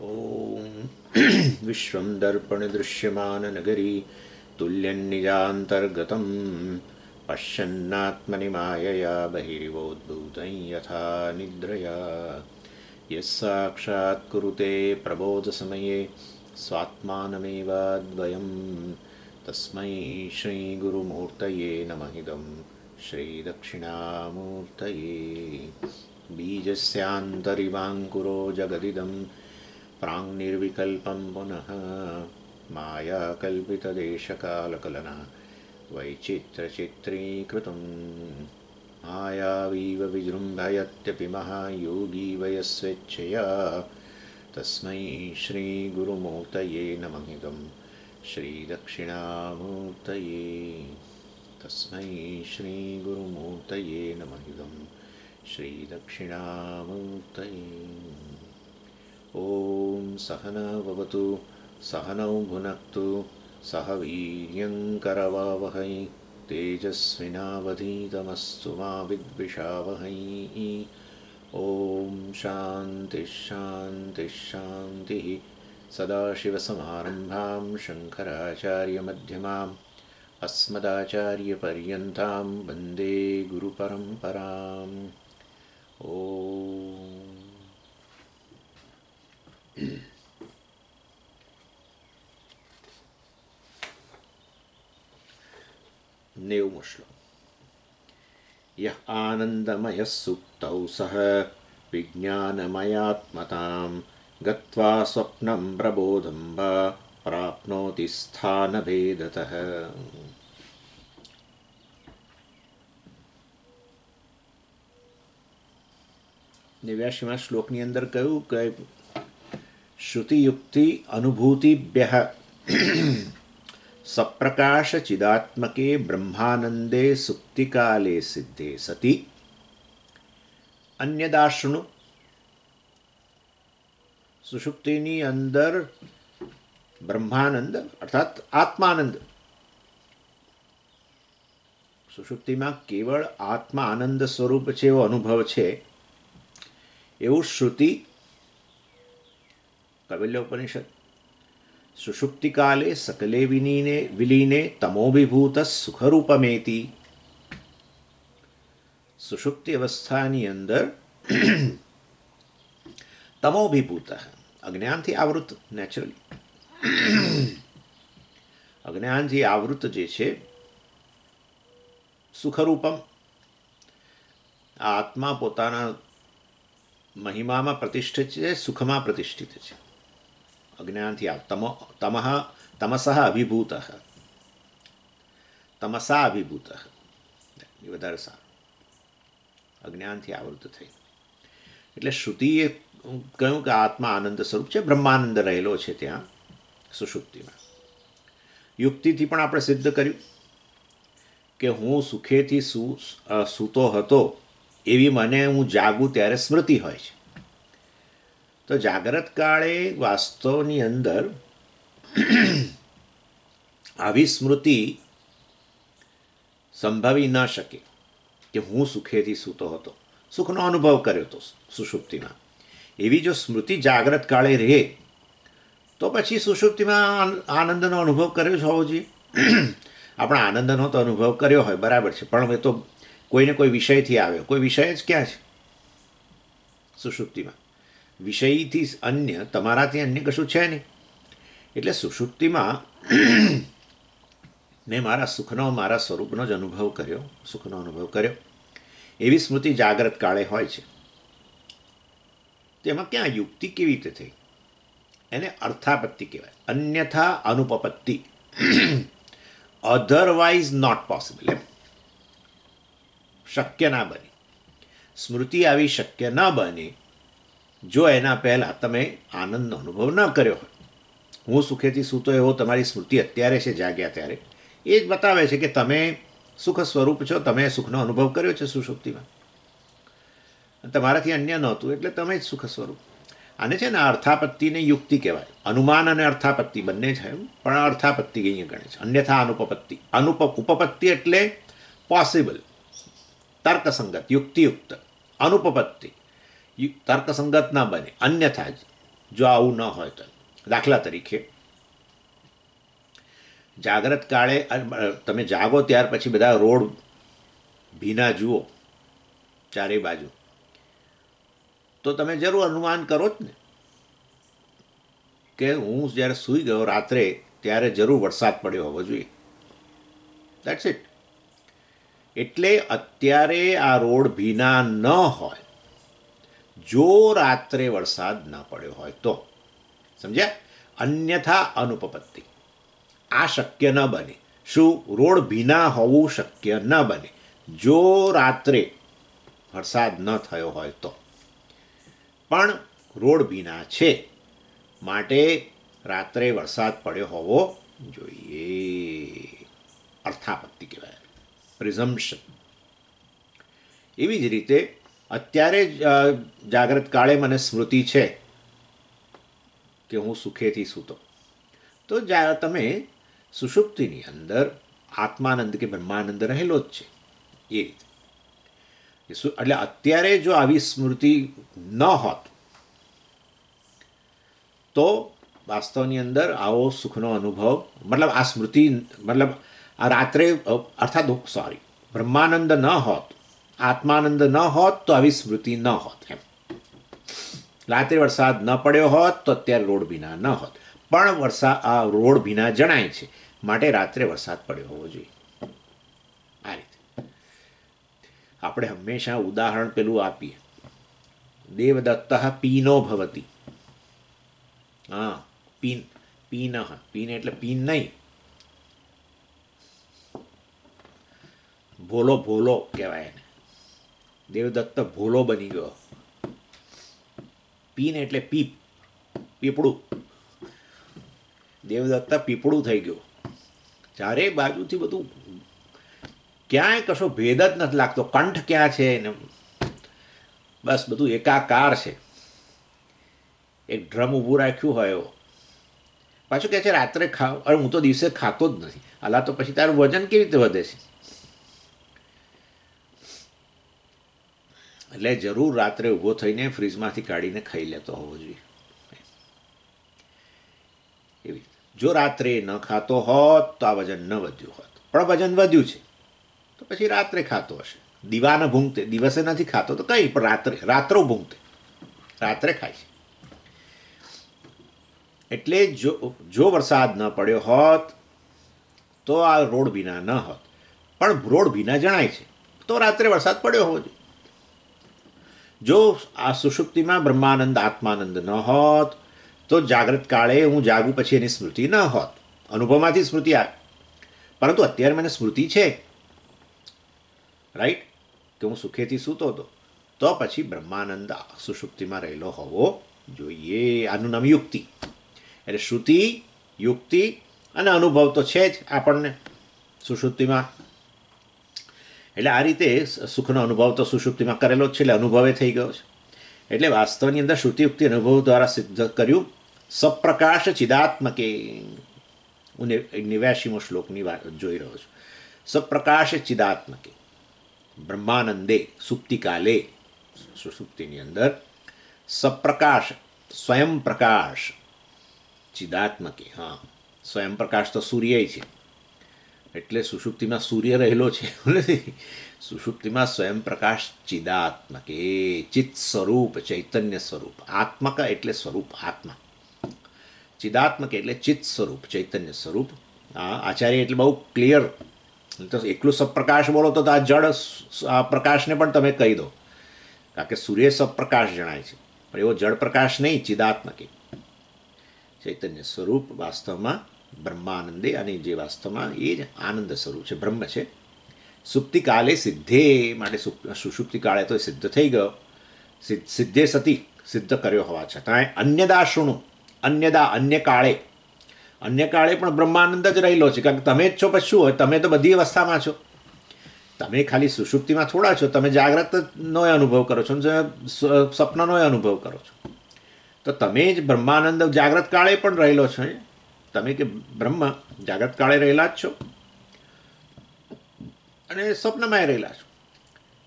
ॐ विश्वं दर्पणदृश्यमाननगरी तुल्यन्निजान्तर्गतं पश्यन्नात्मनि मायया बहिरिवोद्भूतं यथा निद्रया यस्साक्षात् कुरुते प्रबोधसमये स्वात्मानमेवाद्वयं तस्मै श्रीगुरुमूर्तये नमः इदं श्रीदक्षिणामूर्तये बीजस्यान्तरिवाङ्कुरो जगदिदं प्राङ्निर्विकल्पं पुनः मायाकल्पितदेशकालकलना वैचित्रचित्रीकृतं मायावीव विजृम्भयत्यपि महायोगी वयस्वेच्छया तस्मै श्रीगुरुमूर्तये नमः इदं श्रीदक्षिणामूर्तये तस्मै श्रीगुरुमूर्तये नमः इदं श्रीदक्षिणामूर्तये। ॐ सहना भवतु सहनौ भुनक्तु सह वीर्यङ्करवावहै तेजस्विनावधीतमस्तु मा विद्विषावहै। ॐ शान्तिः शान्तिः शान्तिः। सदाशिवसमारम्भां शङ्कराचार्यमध्यमाम् अस्मदाचार्यपर्यन्तां वन्दे गुरुपरम्पराम्। ॐ नेवमो श्लोक। यः आनन्दमयः सुप्तौ सः विज्ञानमयात्मतां गत्वा स्वप्नं प्रबोधं वा प्राप्नोति स्थानभेदतः। 89 શ્લોકની અંદર કહ્યું કે શ્રુતિયુક્તિ અનુભૂતિભ્યઃ સપ્રકાશ ચિદાત્મકે બ્રહ્માનંદે સુક્તિકાલે સિદ્ધે સતી અન્યદાશૃણુ. સુષુપ્તિની અંદર બ્રહ્માનંદ અર્થાત આત્માનંદ, સુષુપ્તિમાં કેવળ આત્મા આનંદ સ્વરૂપ છે એવો અનુભવ છે એવું શ્રુતિ કૈવલ્ય ઉપનિષદ સુષુપ્તિકાલે સકલે વિલીને તમોભિભૂત સુખરૂપમેતિ. સુષુપ્તિ અવસ્થાની અંદર તમોભિભૂત અજ્ઞાનથી આવૃત, નેચરલી અજ્ઞાનથી આવૃત જે છે સુખરૂપમ, આ આત્મા પોતાના મહિમામાં પ્રતિષ્ઠિત છે, સુખમાં પ્રતિષ્ઠિત છે. અજ્ઞાનથી તમસઃ અભિભૂત, તમસા અભિભૂત એ વધારે સારું, અજ્ઞાનથી આવૃત થઈ. એટલે શ્રુતિએ કહ્યું કે આત્મા આનંદ સ્વરૂપ છે, બ્રહ્માનંદ રહેલો છે ત્યાં સુષુપ્તિમાં. યુક્તિથી પણ આપણે સિદ્ધ કર્યું કે હું સુખેથી સૂતો હતો એવી મને હું જાગું ત્યારે સ્મૃતિ હોય છે. તો જાગ્રત કાળે વાસ્તવની અંદર આવી સ્મૃતિ સંભવી ન શકે કે હું સુખેથી સૂતો હતો, સુખનો અનુભવ કર્યો હતો સુષુપ્તિમાં. એવી જો સ્મૃતિ જાગ્રત કાળે રહે તો પછી સુષુપ્તિમાં આનંદનો અનુભવ કર્યો જ હોવો જોઈએ. આપણે આનંદનો તો અનુભવ કર્યો હોય બરાબર છે, પણ એ તો કોઈને કોઈ વિષયથી આવ્યો. કોઈ વિષય જ ક્યાં છે સુષુપ્તિમાં? વિષયથી અન્ય, તમારાથી અન્ય કશું છે નહીં. એટલે સુષુપ્તિમાં મેં મારા સુખનો, મારા સ્વરૂપનો જ અનુભવ કર્યો, સુખનો અનુભવ કર્યો એવી સ્મૃતિ જાગ્રત કાળે હોય છે. તેમાં ક્યાં યુક્તિ કેવી રીતે થઈ? એને અર્થાપત્તિ કહેવાય, અન્યથા અનુપપત્તિ, અધરવાઇઝ નોટ પોસિબલ. એમ શક્ય ના બને, સ્મૃતિ આવી શક્ય ન બને જો એના પહેલાં તમે આનંદનો અનુભવ ન કર્યો હોય. હું સુખેથી સૂતો એવો તમારી સ્મૃતિ અત્યારે છે જાગ્યા ત્યારે, એ જ બતાવે છે કે તમે સુખ સ્વરૂપ છો, તમે સુખનો અનુભવ કર્યો છે સુષુપ્તિમાં, તમારાથી અન્ય નહોતું એટલે તમે જ સુખ સ્વરૂપ. આને છે ને અર્થાપત્તિને યુક્તિ કહેવાય. અનુમાન અને અર્થાપત્તિ બંને છે, પણ અર્થાપત્તિ અહીંયા ગણે છે. અન્યથા અનુપપત્તિ. ઉપપત્તિ એટલે પોસિબલ, તર્કસંગત, યુક્તિયુક્ત. અનુપપત્તિ તર્કસંગત ના બને, અન્યથા જ જો આવું ન હોય તો. દાખલા તરીકે જાગ્રત કાળે તમે જાગો ત્યાર પછી બધા રોડ ભીના જુઓ ચારે બાજુ, તો તમે જરૂર અનુમાન કરો જ ને કે હું જ્યારે સૂઈ ગયો રાત્રે ત્યારે જરૂર વરસાદ પડ્યો હોવો જોઈએ. That's it. એટલે અત્યારે આ રોડ ભીના ન હોય જો રાત્રે વરસાદ ન પડ્યો હોય તો. સમજ્યા? અન્યથા અનુપપત્તિ. આ શક્ય ન બને. શું? રોડ ભીના હોવું શક્ય ન બને જો રાત્રે વરસાદ ન થયો હોય તો. પણ રોડ ભીના છે માટે રાત્રે વરસાદ પડ્યો હોવો જોઈએ. અર્થાપત્તિ કહેવાય, પ્રિઝમ્પશન. એવી જ રીતે અત્યારે જાગ્રત કાળે મને સ્મૃતિ છે કે હું સુખેથી સૂતો, તો તમે સુષુપ્તિની અંદર આત્માનંદ કે બ્રહ્માનંદ રહેલો જ છે એ રીતે. એટલે અત્યારે જો આવી સ્મૃતિ ન હોત તો વાસ્તવની અંદર આવો સુખનો અનુભવ, મતલબ આ સ્મૃતિ, મતલબ આ રાત્રે, અર્થાત સોરી, બ્રહ્માનંદ ન હોત, આત્માનંદ ન હોત તો આવી સ્મૃતિ ન હોત. એમ રાત્રે વરસાદ ન પડ્યો હોત તો અત્યારે રોડ ભીના ન હોત. પણ આ રોડ ભીના જણાય છે માટે રાત્રે વરસાદ પડ્યો હોવો જોઈએ. આ રીતે આપણે હંમેશા ઉદાહરણ પેલું આપીએ, દેવદત્ત પીનો ભવતી. હા, પીન, પીન, પીન એટલે પીન નહીં, ભોલો, ભોલો કહેવાય એને. દેવદત્ત ભોલો બની ગયો. પીન એટલે પીપ, પીપળું. દેવદત્ત પીપળું થઈ ગયો. ચારે બાજુથી બધું, ક્યાંય કશો ભેદ જ નથી લાગતો. કંઠ ક્યાં છે ને બસ બધું એકાકાર છે. એક ડ્રમ ઊભું રાખ્યું હોય એવો. પાછું કહે છે રાત્રે ખાવ. અરે હું તો દિવસે ખાતો જ નથી. અલા તો પછી તારું વજન કેવી રીતે વધે છે? એટલે જરૂર રાત્રે ઊભો થઈને ફ્રીજમાંથી કાઢીને ખાઈ લેતો હોવો જોઈએ. એવી જો રાત્રે ન ખાતો હોત તો આ વજન ન વધ્યું હોત, પણ વજન વધ્યું છે તો પછી રાત્રે ખાતો હશે. દીવાને ભૂંગતે, દિવસે નથી ખાતો તો કંઈ, પણ રાત્રો ભૂંગતે રાત્રે ખાય છે. એટલે જો વરસાદ ન પડ્યો હોત તો આ રોડ ભીના ન હોત, પણ રોડ ભીના જણાય છે તો રાત્રે વરસાદ પડ્યો હોવો જોઈએ. જો આ સુષુપ્તિમાં બ્રહ્માનંદ આત્માનંદ ન હોત તો જાગ્રત કાળે હું જાગું પછી એની સ્મૃતિ ન હોત. અનુભવમાંથી સ્મૃતિ આવે, પરંતુ અત્યારે મને સ્મૃતિ છે, રાઈટ, કે હું સુખેથી સૂતો હતો, તો પછી બ્રહ્માનંદ સુષુપ્તિમાં રહેલો હોવો જોઈએ. આનું નામ યુક્તિ. એટલે શ્રુતિ, યુક્તિ અને અનુભવ તો છે જ આપણને સુષુપ્તિમાં. એટલે આ રીતે સુખનો અનુભવ તો સુષુપ્તિમાં કરેલો જ છે, એટલે અનુભવે થઈ ગયો છે. એટલે વાસ્તવની અંદર શ્રુતિયુક્તિ અનુભવ દ્વારા સિદ્ધ કર્યું. સપ્રકાશ ચિદાત્મકે, હું 89મો શ્લોકની વાત જોઈ રહ્યો છું. સપ્રકાશ ચિદાત્મકે બ્રહ્માનંદે સુપ્તિકાલે, સુષુપ્તિની અંદર સપ્રકાશ, સ્વયં પ્રકાશ, ચિદાત્મકે. હા, સ્વયં પ્રકાશ તો સૂર્ય છે, એટલે સુષુપ્તિમાં સૂર્ય રહેલો છે નથી. સુષુપ્તિમાં સ્વયં પ્રકાશ ચિદાત્મકે, ચિત્ત સ્વરૂપ, ચૈતન્ય સ્વરૂપ. આત્મક એટલે સ્વરૂપ, આત્મા. ચિદાત્મક એટલે ચિત્ત સ્વરૂપ, ચૈતન્ય સ્વરૂપ. આચાર્ય એટલે બહુ ક્લિયર. તો એકલું સપ્રકાશ બોલો તો આ જળ પ્રકાશને પણ તમે કહી દો, કારણ કે સૂર્ય સપ્રકાશ જણાય છે, પણ એવો જળ પ્રકાશ નહીં. ચિદાત્મકે ચૈતન્ય સ્વરૂપ વાસ્તવમાં બ્રહ્માનંદે, અને જે વાસ્તવમાં એ જ આનંદ સ્વરૂપ છે, બ્રહ્મ છે. સુપ્તિકાલે સિદ્ધે, માટે સુષુપ્તિ કાળે તો સિદ્ધ થઈ ગયો. સિદ્ધે સતી, સિદ્ધ કર્યો હોવા છતાં અન્યદા શૃણુ, અન્યદા અન્ય કાળે, અન્ય કાળે પણ બ્રહ્માનંદ જ રહેલો છે. કારણ કે તમે જ છો, પછી શું હોય? તમે તો બધી અવસ્થામાં છો. તમે ખાલી સુષુપ્તિમાં થોડા છો. તમે જાગ્રતનો અનુભવ કરો છો, સ્વપ્નનો અનુભવ કરો છો. તો તમે જ બ્રહ્માનંદ જાગ્રત કાળે પણ રહેલો છો. તમે કે બ્રહ્મ જાગ્રત કાળે રહેલા જ છો અને સ્વપ્નમાં રહેલા છો.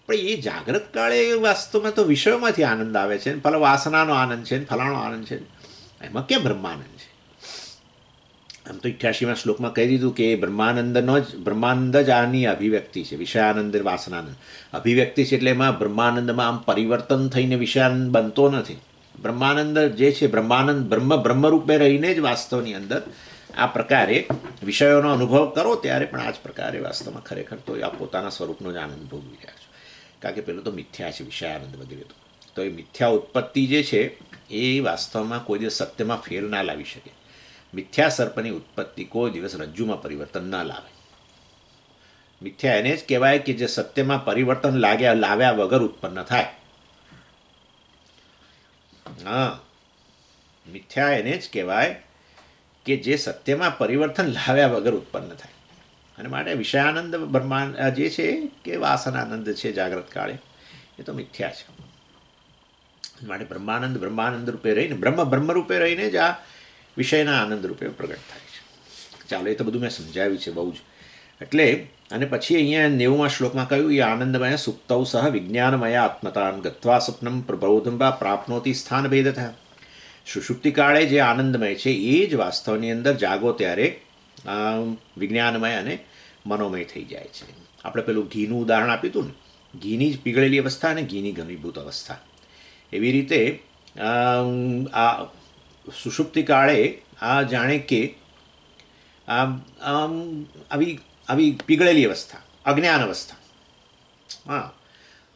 પણ એ જાગ્રત કાળે વાસ્તવમાં તો વિષયોમાંથી આનંદ આવે છે, ફલ વાસનાનો આનંદ છે, ફલાણો આનંદ છે. એમાં ક્યાં બ્રહ્માનંદ છે? આમ તો 88મા શ્લોકમાં કહી દીધું કે બ્રહ્માનંદ જ આની અભિવ્યક્તિ છે. વિષયાનંદ વાસનાનંદ અભિવ્યક્તિ છે, એટલે એમાં બ્રહ્માનંદમાં આમ પરિવર્તન થઈને વિષયાનંદ બનતો નથી. બ્રહ્માનંદ જે છે, બ્રહ્માનંદ બ્રહ્મરૂપે રહીને જ વાસ્તવની અંદર આ પ્રકારે વિષયોનો અનુભવ કરો ત્યારે પણ આ જ પ્રકારે વાસ્તવમાં ખરેખર તો આ પોતાના સ્વરૂપનો જ આનંદ ભોગવી રહ્યા છો. કારણ કે પેલું તો મિથ્યા છે, વિષયાનંદ વગેરે તો એ મિથ્યા ઉત્પત્તિ જે છે એ વાસ્તવમાં કોઈ દિવસ સત્યમાં ફેર ના લાવી શકે. મિથ્યા સર્પની ઉત્પત્તિ કોઈ દિવસ રજ્જુમાં પરિવર્તન ના લાવે. મિથ્યા એને જ કહેવાય કે જે સત્યમાં પરિવર્તન લાવ્યા વગર ઉત્પન્ન થાય. હા, મિથ્યા એને જ કહેવાય કે જે સત્યમાં પરિવર્તન લાવ્યા વગર ઉત્પન્ન થાય. અને માટે વિષયાનંદ બ્રહ્માંડ જે છે કે વાસનાનંદ છે જાગ્રત કાળે, એ તો મિથ્યા છે. માટે બ્રહ્માનંદ રૂપે રહીને બ્રહ્મરૂપે રહીને જ આ વિષયના આનંદ રૂપે પ્રગટ થાય છે. ચાલો, એ તો બધું મેં સમજાવ્યું છે બહુ જ. એટલે અને પછી અહીંયા 90મા શ્લોકમાં કહ્યું, એ આનંદમય સુપ્તૌ સહ વિજ્ઞાનમય આત્મતાન ગત્વા સ્વપ્નમ પ્રબોધમ વા પ્રાપ્નોતિ સ્થાન ભેદતઃ. સુષુપ્તિ કાળે જે આનંદમય છે એ જ વાસ્તવની અંદર જાગો ત્યારે વિજ્ઞાનમય અને મનોમય થઈ જાય છે. આપણે પેલું ઘીનું ઉદાહરણ આપ્યું હતું ને, ઘીની જ પીગળેલી અવસ્થા અને ઘીની ઘનીભૂત અવસ્થા. એવી રીતે આ સુષુપ્તિ કાળે આ જાણે કે આવી પીગળેલી અવસ્થા, અજ્ઞાન અવસ્થા. હા,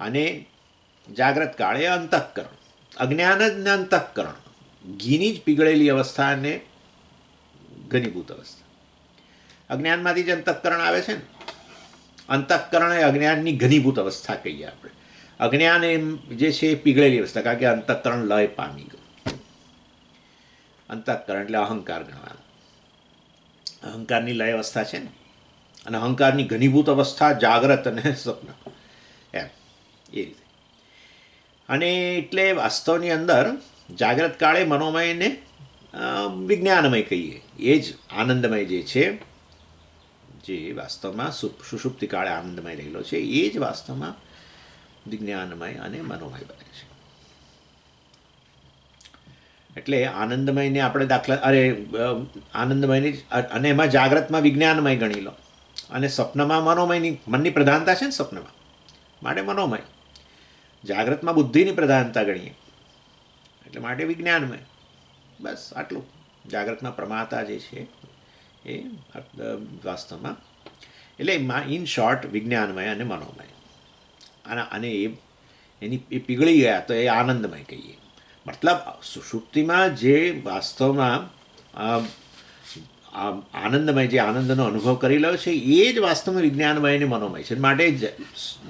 અને જાગ્રત કાળે અંતઃકરણ, અજ્ઞાન જ અંતઃકરણ, ઘીની જ પીગળેલી અવસ્થા અને ઘનીભૂત અવસ્થા. અજ્ઞાનમાંથી જ અંતઃકરણ આવે છે ને. અંતઃકરણ એ અજ્ઞાનની ઘનીભૂત અવસ્થા કહીએ આપણે. અજ્ઞાન એ જે છે એ પીગળેલી અવસ્થા, કારણ કે અંતઃકરણ લય પામી ગયું. અંતઃકરણ એટલે અહંકાર ગણવાનું. અહંકારની લય અવસ્થા છે ને, અને અહંકારની ઘનીભૂત અવસ્થા જાગ્રત અને સ્વપ્ન, એમ એ રીતે. અને એટલે વાસ્તવની અંદર જાગ્રત કાળે મનોમયને વિજ્ઞાનમય કહીએ, એ જ આનંદમય જે છે, જે વાસ્તવમાં સુષુપ્તિ કાળે આનંદમય રહેલો છે, એ જ વાસ્તવમાં વિજ્ઞાનમય અને મનોમય બને છે. એટલે આનંદમયને આપણે આનંદમયની અને એમાં જાગ્રતમાં વિજ્ઞાનમય ગણી લો, અને સ્વપ્નમાં મનોમયની, મનની પ્રધાનતા છે ને સ્વપ્નમાં, માટે મનોમય. જાગ્રતમાં બુદ્ધિની પ્રધાનતા ગણીએ એટલે માટે વિજ્ઞાનમય. બસ આટલું. જાગ્રતમાં પ્રમાતા જે છે એ વાસ્તવમાં, એટલે ઇન શોર્ટ વિજ્ઞાનમય અને મનોમય. અને એ પીગળી ગયા તો એ આનંદમય કહીએ. મતલબ સુષુપ્તિમાં જે વાસ્તવમાં આનંદમય, જે આનંદનો અનુભવ કરી લો છે એ જ વાસ્તવમાં વિજ્ઞાનમય અને મનોમય છે. માટે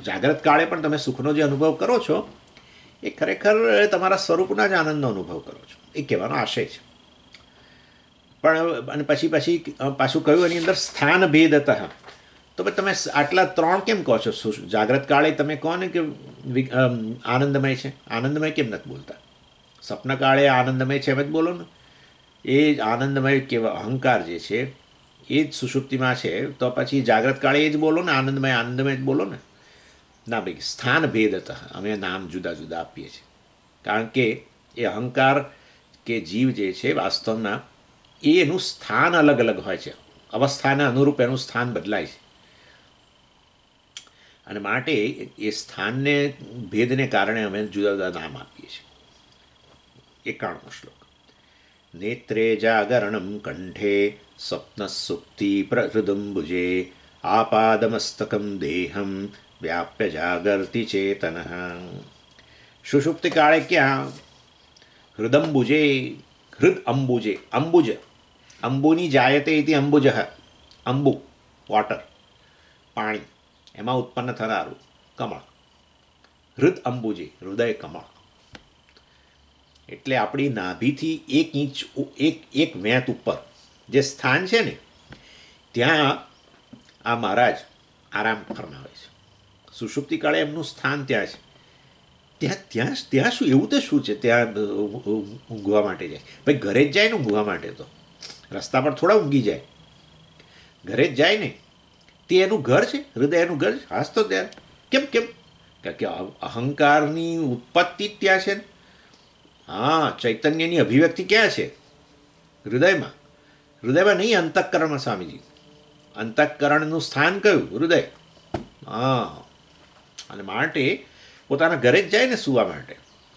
જાગ્રત કાળે પણ તમે સુખનો જે અનુભવ કરો છો એ ખરેખર તમારા સ્વરૂપના જ આનંદનો અનુભવ કરો છો, એ કહેવાનો આશય છે. પણ અને પાછું કહ્યું એની અંદર સ્થાન ભેદતઃ. તો તમે આટલા ત્રણ કેમ કહો છો? જાગ્રત કાળે તમે કહો ને કે આનંદમય છે, આનંદમય કેમ નથી બોલતા? સ્વપ્ન કાળે આનંદમય છે એમ જ બોલો ને. એ આનંદમય કેવા અહંકાર જે છે એ જ સુષુપ્તિમાં છે, તો પછી જાગ્રત કાળે એ જ બોલો ને, આનંદમય જ બોલો ને. ના ભાઈ, સ્થાન ભેદતઃ અમે નામ જુદા જુદા આપીએ છીએ, કારણ કે એ અહંકાર કે જીવ જે છે વાસ્તવમાં એનું સ્થાન અલગ અલગ હોય છે, અવસ્થાને અનુરૂપ એનું સ્થાન બદલાય છે. અને માટે એ સ્થાનને ભેદને કારણે અમે જુદા જુદા નામ આપીએ છીએ. 91મો શ્લોક. નેત્રે જાગરણમ કંઠે સ્વપ્ન સુપ્તિ પ્રહૃદંબુજે આપાદમસ્તકમ દેહમ વ્યાપ્ય જાગર્તિ ચેતન. સુષુપ્તિ કાળે ક્યાં હૃદંબુજે, હૃદ અંબુજે, અંબુજ અંબુની જાયતે ઇતિ અંબુજ, અંબુ વોટર, પાણી, એમાં ઉત્પન્ન થનારું કમળ. હૃદ અંબુજે, હૃદય કમળ. એટલે આપણી નાભીથી 1 ઇંચ, એક વેંત ઉપર જે સ્થાન છે ને, ત્યાં આ મહારાજ આરામ ફરમાવે છે. સુષુપ્તિ કાળે એમનું સ્થાન ત્યાં છે. ત્યાં શું એવું તો શું છે ત્યાં ઊંઘવા માટે જાય? ભાઈ ઘરે જ જાય ને ઊંઘવા માટે, તો રસ્તા પર થોડા ઊંઘી જાય, ઘરે જ જાય ને. તે એનું ઘર છે, હૃદય એનું ઘર છે. હાસ તો ત્યાં કેમ કારણ કે અહંકારની ઉત્પત્તિ જ ત્યાં છે ને. હા, ચૈતન્યની અભિવ્યક્તિ ક્યાં છે? હૃદયમાં, હૃદયમાં નહીં, અંતઃકરણમાં સ્વામીજી. અંતઃકરણનું સ્થાન કયું? હૃદય. હા. અને માટે પોતાના ઘરે જ જાય ને સૂવા માટે.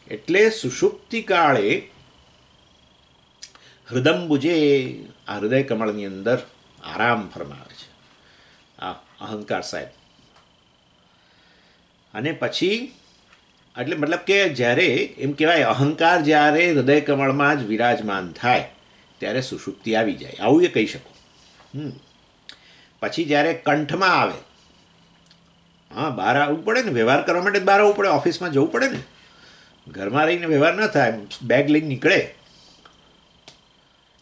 એટલે સુષુપ્તિ કાળે હૃદંબુજે, આ હૃદય કમળની અંદર આરામ ફરમાવે છે આ અહંકાર સાહેબ. અને પછી એટલે મતલબ કે જ્યારે એમ કહેવાય અહંકાર જ્યારે હૃદય કમળમાં જ વિરાજમાન થાય ત્યારે સુષુપ્તિ આવી જાય, આવું એ કહી શકો. પછી જ્યારે કંઠમાં આવે, હા, બહાર આવવું પડે ને, વ્યવહાર કરવા માટે બહાર આવવું પડે, ઓફિસમાં જવું પડે ને, ઘરમાં રહીને વ્યવહાર ન થાય, બેગ લઈને નીકળે.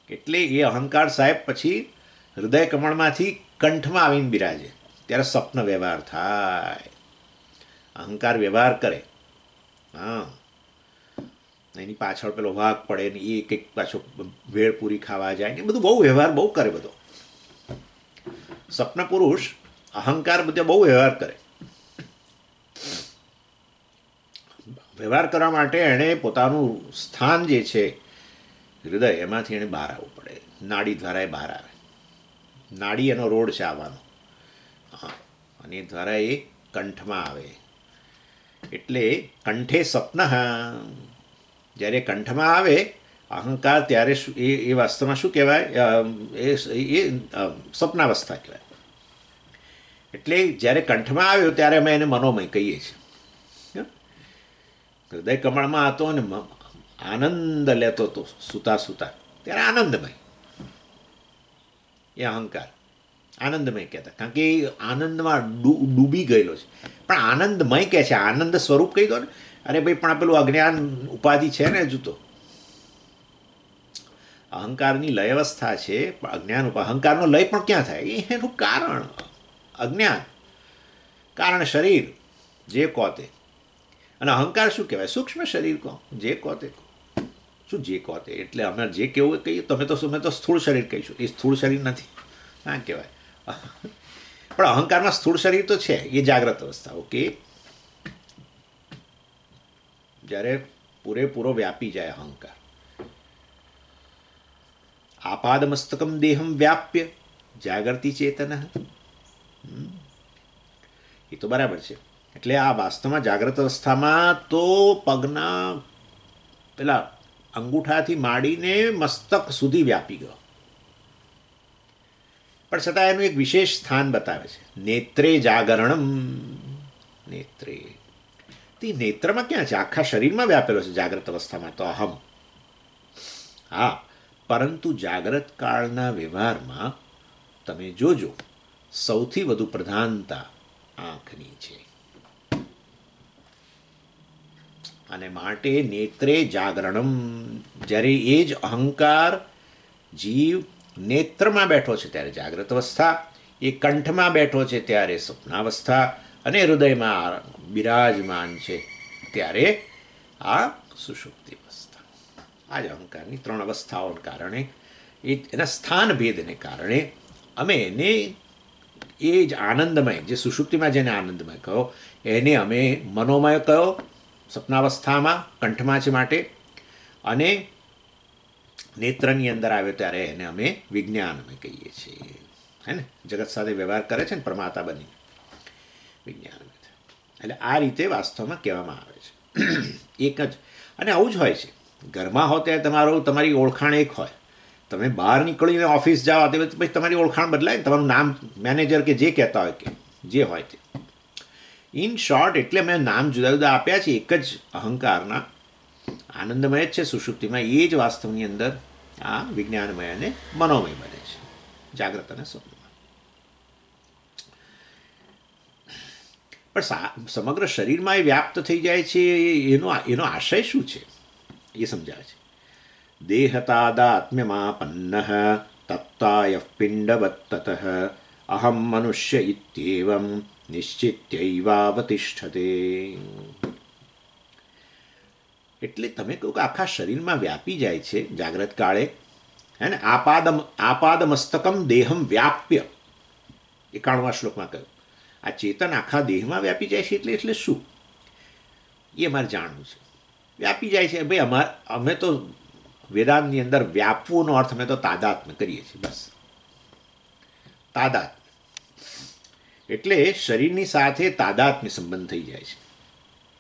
એટલે એ અહંકાર સાહેબ પછી હૃદય કમળમાંથી કંઠમાં આવીને બિરાજે ત્યારે સ્વપ્ન વ્યવહાર થાય. અહંકાર વ્યવહાર કરે, હા, એની પાછળ પેલો વાઘ પડે ને એ કંઈક પાછો ભેળપૂરી ખાવા જાય ને, બધું બહુ વ્યવહાર બહુ કરે બધો. સ્વપ્ન પુરુષ અહંકાર બધે બહુ વ્યવહાર કરે. વ્યવહાર કરવા માટે એણે પોતાનું સ્થાન જે છે હૃદય, એમાંથી એણે બહાર આવવું પડે, નાડી દ્વારા એ બહાર આવે. નાડી એનો રોડ છે આવવાનો, હા, અને એ દ્વારા એ કંઠમાં આવે. એટલે કંઠે સ્વપ્ન, જ્યારે કંઠમાં આવે અહંકાર ત્યારે એ વાસ્તવમાં શું કહેવાય? એ સ્વપ્નાવસ્થા કહેવાય. એટલે જ્યારે કંઠમાં આવ્યો ત્યારે અમે એને મનોમય કહીએ છીએ. હૃદય કમળમાં હતો અને આનંદ લેતો હતો સૂતા સૂતા, ત્યારે આનંદમય. એ અહંકાર આનંદમય કહેતા, કારણ કે એ આનંદમાં ડૂબી ગયેલો છે. પણ આનંદમય કહે છે, આનંદ સ્વરૂપ કહી દો ને. અરે ભાઈ, પણ પેલું અજ્ઞાન ઉપાધિ છે ને હજુ તો. અહંકારની લય અવસ્થા છે, પણ અજ્ઞાન અહંકારનો લય પણ ક્યાં થાય? એનું કારણ અજ્ઞાન, કારણ શરીર, જે કહો તે. અને અહંકાર શું કહેવાય? સૂક્ષ્મ શરીર કહો, જે કહો તે કહો. શું જે કહો તે? એટલે અમે જે કહેવું કહીએ, તમે તો સ્થૂળ શરીર કહીશું, એ સ્થૂળ શરીર નથી, હા કહેવાય. પણ અહંકારમાં સ્થૂળ શરીર તો છે, એ જાગ્રત અવસ્થા. ઓકે, જ્યારે પૂરેપૂરો વ્યાપી જાય અહંકાર. આપાદમસ્તકમ દેહમ વ્યાપ્ય જાગૃતિ ચેતન, એ તો બરાબર છે. એટલે આ વાસ્તવમાં જાગ્રત અવસ્થામાં તો પગના પેલા અંગૂઠાથી માંડીને મસ્તક સુધી વ્યાપી ગયો. પણ છતાં એનું એક વિશેષ સ્થાન બતાવે છે, નેત્રે જાગરણમ. નેત્રે, તે નેત્રમાં ક્યાં છે? આખા શરીરમાં વ્યાપેલો છે જાગ્રત અવસ્થામાં તો અહમ. હા, પરંતુ જાગ્રત કાળના વ્યવહારમાં તમે જોજો સૌથી વધુ પ્રધાનતા આંખની છે. અને માટે નેત્રે જાગરણમ, જ્યારે એ જ અહંકાર જીવ નેત્રમાં બેઠો છે ત્યારે જાગ્રત અવસ્થા, એ કંઠમાં બેઠો છે ત્યારે સ્વપ્નાવસ્થા, અને હૃદયમાં બિરાજમાન છે ત્યારે આ સુષુપ્તિ અવસ્થા. આ જ અહંકારની ત્રણ અવસ્થાઓને કારણે, એના સ્થાન ભેદને કારણે અમે એને એ જ આનંદમય, જે સુષુપ્તિમાં જેને આનંદમય કહો, એને અમે મનોમય કહો સપનાવસ્થામાં, કંઠમાં છે માટે, અને નેત્રની અંદર આવ્યો ત્યારે એને અમે વિજ્ઞાનમય કહીએ છીએ. હે ને, જગત સાથે વ્યવહાર કરે છે ને પરમાત્મા બની વિજ્ઞાનમય. એટલે આ રીતે વાસ્તવમાં કહેવામાં આવે છે. એક જ, અને આવું જ હોય છે. ઘરમાં હો ત્યારે તમારી ઓળખાણ એક હોય, તમે બહાર નીકળીને ઓફિસ જાઓ તે પછી તમારી ઓળખાણ બદલાય ને, તમારું નામ મેનેજર કે જે કહેતા હોય કે જે હોય તે. ઇન શોર્ટ, એટલે મેં નામ જુદા જુદા આપ્યા છે. એક જ અહંકારના આનંદમય જ છે સુષુપ્તિમાં, એ જ વાસ્તવની અંદર આ વિજ્ઞાનમય અને મનોમય બને છે, જાગ્રત અને સ્વપ્નમાં. પણ સમગ્ર શરીરમાં એ વ્યાપ્ત થઈ જાય છે, એનો આશય શું છે એ સમજાવે છે. દેહતાદાત્મ્યમાપન્ન તત્તાય પિંડવત તતઃ અહમ મનુષ્ય ઇત્યેવમ નિશ્ચિત્યૈવાવતિષ્ઠતે. એટલે તમે કહો કે આખા શરીરમાં વ્યાપી જાય છે જાગ્રત કાળે, હે ને. આપાદમસ્તકમ દેહમ વ્યાપ્ય, 91મા શ્લોકમાં કહ્યું. આ ચેતન આખા દેહમાં વ્યાપી જાય છે, એટલે શું એ અમારે જાણવું છે. વ્યાપી જાય છે ભાઈ, અમે તો વેદાંતની અંદર વ્યાપવુંનો અર્થ અમે તો તાદાત્મ્ય કરીએ છીએ. બસ તાદાત્મ્ય એટલે શરીરની સાથે તાદાત્મ્ય સંબંધ થઈ જાય છે.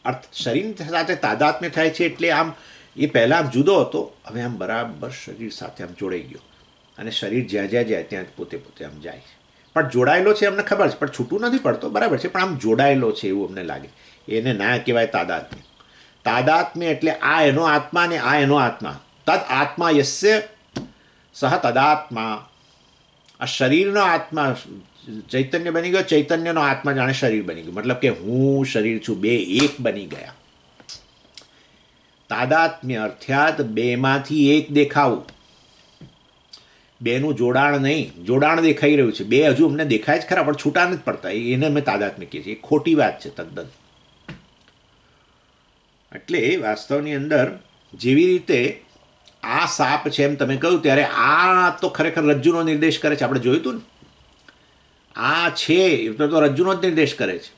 અર્થ શરીર સાથે તાદાત્મ્ય થાય છે એટલે આમ એ પહેલાં આમ જુદો હતો, હવે આમ બરાબર શરીર સાથે આમ જોડાઈ ગયો અને શરીર જ્યાં જ્યાં જાય ત્યાં પોતે પોતે આમ જાય છે. પણ જોડાયેલો છે અમને ખબર છે, પણ છૂટું નથી પડતો, બરાબર છે, પણ આમ જોડાયેલો છે એવું અમને લાગે. એને ના કહેવાય તાદાત્મ્ય. તાદાત્મ્ય એટલે આ એનો આત્મા ને આ એનો આત્મા. તદ આત્મા યસ્ય સહ તદાત્મા. આ શરીરનો આત્મા ચૈતન્ય બની ગયો, ચૈતન્યનો આત્મા જાણે શરીર બની ગયું. મતલબ કે હું શરીર છું, બે એક બની ગયા. તાદાત્મ્ય અર્થાત બેમાંથી એક દેખાવું. બેનું જોડાણ નહીં, જોડાણ દેખાઈ રહ્યું છે, બે હજુ અમને દેખાય જ ખરા પણ છૂટા નથી પડતા, એને અમે તાદાત્મ્ય કહીએ છીએ. એ ખોટી વાત છે તદ્દન. એટલે વાસ્તવની અંદર જેવી રીતે આ સાપ છે એમ તમે કહ્યું ત્યારે આ તો ખરેખર રજ્જુનો નિર્દેશ કરે છે. આપણે જોયું હતું ને, આ છે એટલે તો રજ્જુનો જ નિર્દેશ કરે છે,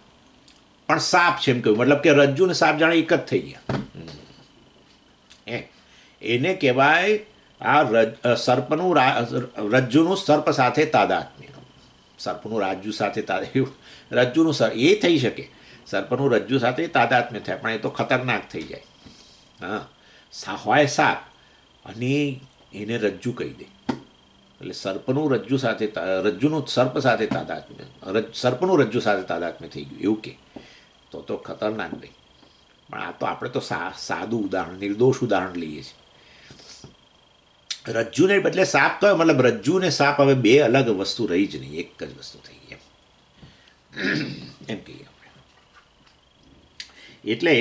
પણ સાપ છે એમ કહ્યું મતલબ કે રજ્જુ ને સાપ જાણે એક જ થઈ ગયા. એને કહેવાય આ સર્પનું રજ્જુનું સર્પ સાથે તાદાત્મ્ય. સર્પનું રાજ્જુ સાથે રજ્જુનું એ થઈ શકે, સર્પનું રજ્જુ સાથે તાદાત્મ્ય થાય, પણ એ તો ખતરનાક થઈ જાય. હા, હોય સાપ અને એને રજ્જુ કહી દે એટલે સર્પનું રજ્જુ સાથે રજ્જુનું સર્પ સાથે તાદાત્મ્ય, સર્પનું રજ્જુ સાથે તાદાત્મ્ય થઈ ગયું એવું કે તો ખતરનાક નહીં. પણ આ તો આપણે તો સાદું ઉદાહરણ, નિર્દોષ ઉદાહરણ લઈએ છીએ. રજ્જુને બદલે સાપ કયો, મતલબ રજ્જુ ને સાપ હવે બે અલગ વસ્તુ રહી જ નહીં, એક જ વસ્તુ થઈ ગઈ એમ કહીએ આપણે. એટલે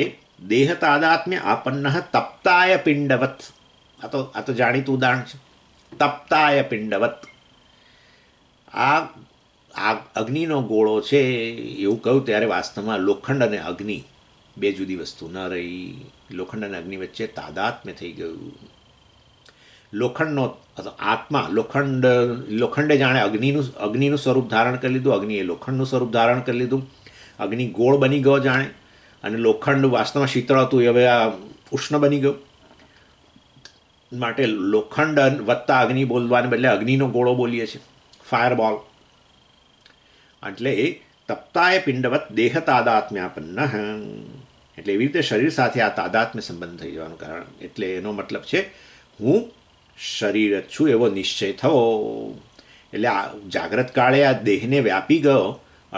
દેહ તાદાત્મ્ય આપન્ન તપ્તાય પિંડવત. આ તો જાણીતું ઉદાહરણ છે. તપ્તાય પિંડવત. આ અગ્નિનો ગોળો છે એવું કહ્યું ત્યારે વાસ્તવમાં લોખંડ અને અગ્નિ બે જુદી વસ્તુ ન રહી. લોખંડ અને અગ્નિ વચ્ચે તાદાત્મ્ય થઈ ગયું. લોખંડનો આત્મા, લોખંડે જાણે અગ્નિનું સ્વરૂપ ધારણ કરી લીધું, અગ્નિએ લોખંડનું સ્વરૂપ ધારણ કરી લીધું. અગ્નિ ગોળ બની ગયો જાણે, અને લોખંડ વાસ્તવમાં શીતળ હતું એ હવે આ ઉષ્ણ બની ગયું. માટે લોખંડ વત્તા અગ્નિ બોલવાને બદલે અગ્નિનો ગોળો બોલીએ છીએ, ફાયરબોલ. એટલે તપ્તાય પિંડવત દેહ તાદાત્મ્યાપન્ન. એટલે એવી રીતે શરીર સાથે આ તાદાત્મ્ય સંબંધ થઈ જવાનું કારણ. એટલે એનો મતલબ છે હું શરીર જ છું એવો નિશ્ચય થવો. એટલે આ જાગ્રત કાળે આ દેહને વ્યાપી ગયો,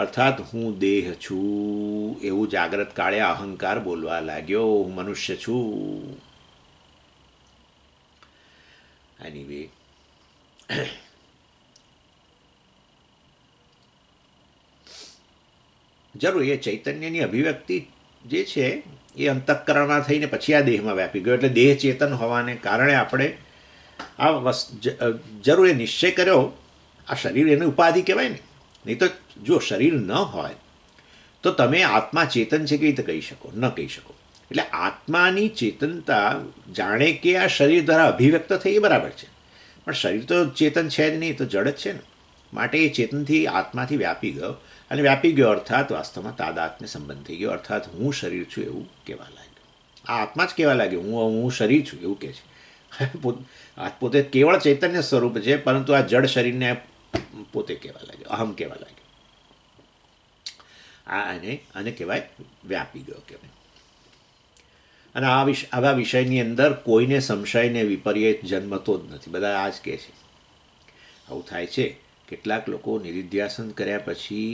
અર્થાત હું દેહ છું એવું જાગ્રત કાળે અહંકાર બોલવા લાગ્યો, હું મનુષ્ય છું. એનીવે જરૂર એ ચૈતન્યની અભિવ્યક્તિ જે છે એ અંતઃકરણમાં થઈને પછી આ દેહમાં વ્યાપી ગયો. એટલે દેહ ચેતન હોવાને કારણે આપણે આ જરૂર એ નિશ્ચય કર્યો. આ શરીર એની ઉપાધિ કહેવાય ને. નહીં તો જો શરીર ન હોય તો તમે આત્મા ચેતન છે કેવી રીતે કહી શકો? ન કહી શકો. એટલે આત્માની ચેતનતા જાણે કે આ શરીર દ્વારા અભિવ્યક્ત થઈ એ બરાબર છે, પણ શરીર તો ચેતન છે જ નહીં, તો જડ જ છે ને. માટે એ ચેતનથી આત્માથી વ્યાપી ગયો, અને વ્યાપી ગયો અર્થાત વાસ્તવમાં તાદાત્મ્ય સંબંધ થઈ ગયો, અર્થાત હું શરીર છું એવું કહેવા લાગ્યો. આ આત્મા જ કહેવા લાગ્યો હું શરીર છું એવું કહે છે. પોતે કેવળ ચૈતન્ય સ્વરૂપ છે, પરંતુ આ જડ શરીરને પોતે કહેવા લાગ્યો, અહમ કહેવા લાગ્યો. આને કહેવાય વ્યાપી ગયો કહેવાય. અને આવા વિષયની અંદર કોઈને સંશયને વિપર્ય જન્મતો જ નથી. બધા આ જ કહે છે. આવું થાય છે. કેટલાક લોકો નિધિધ્યાસન કર્યા પછી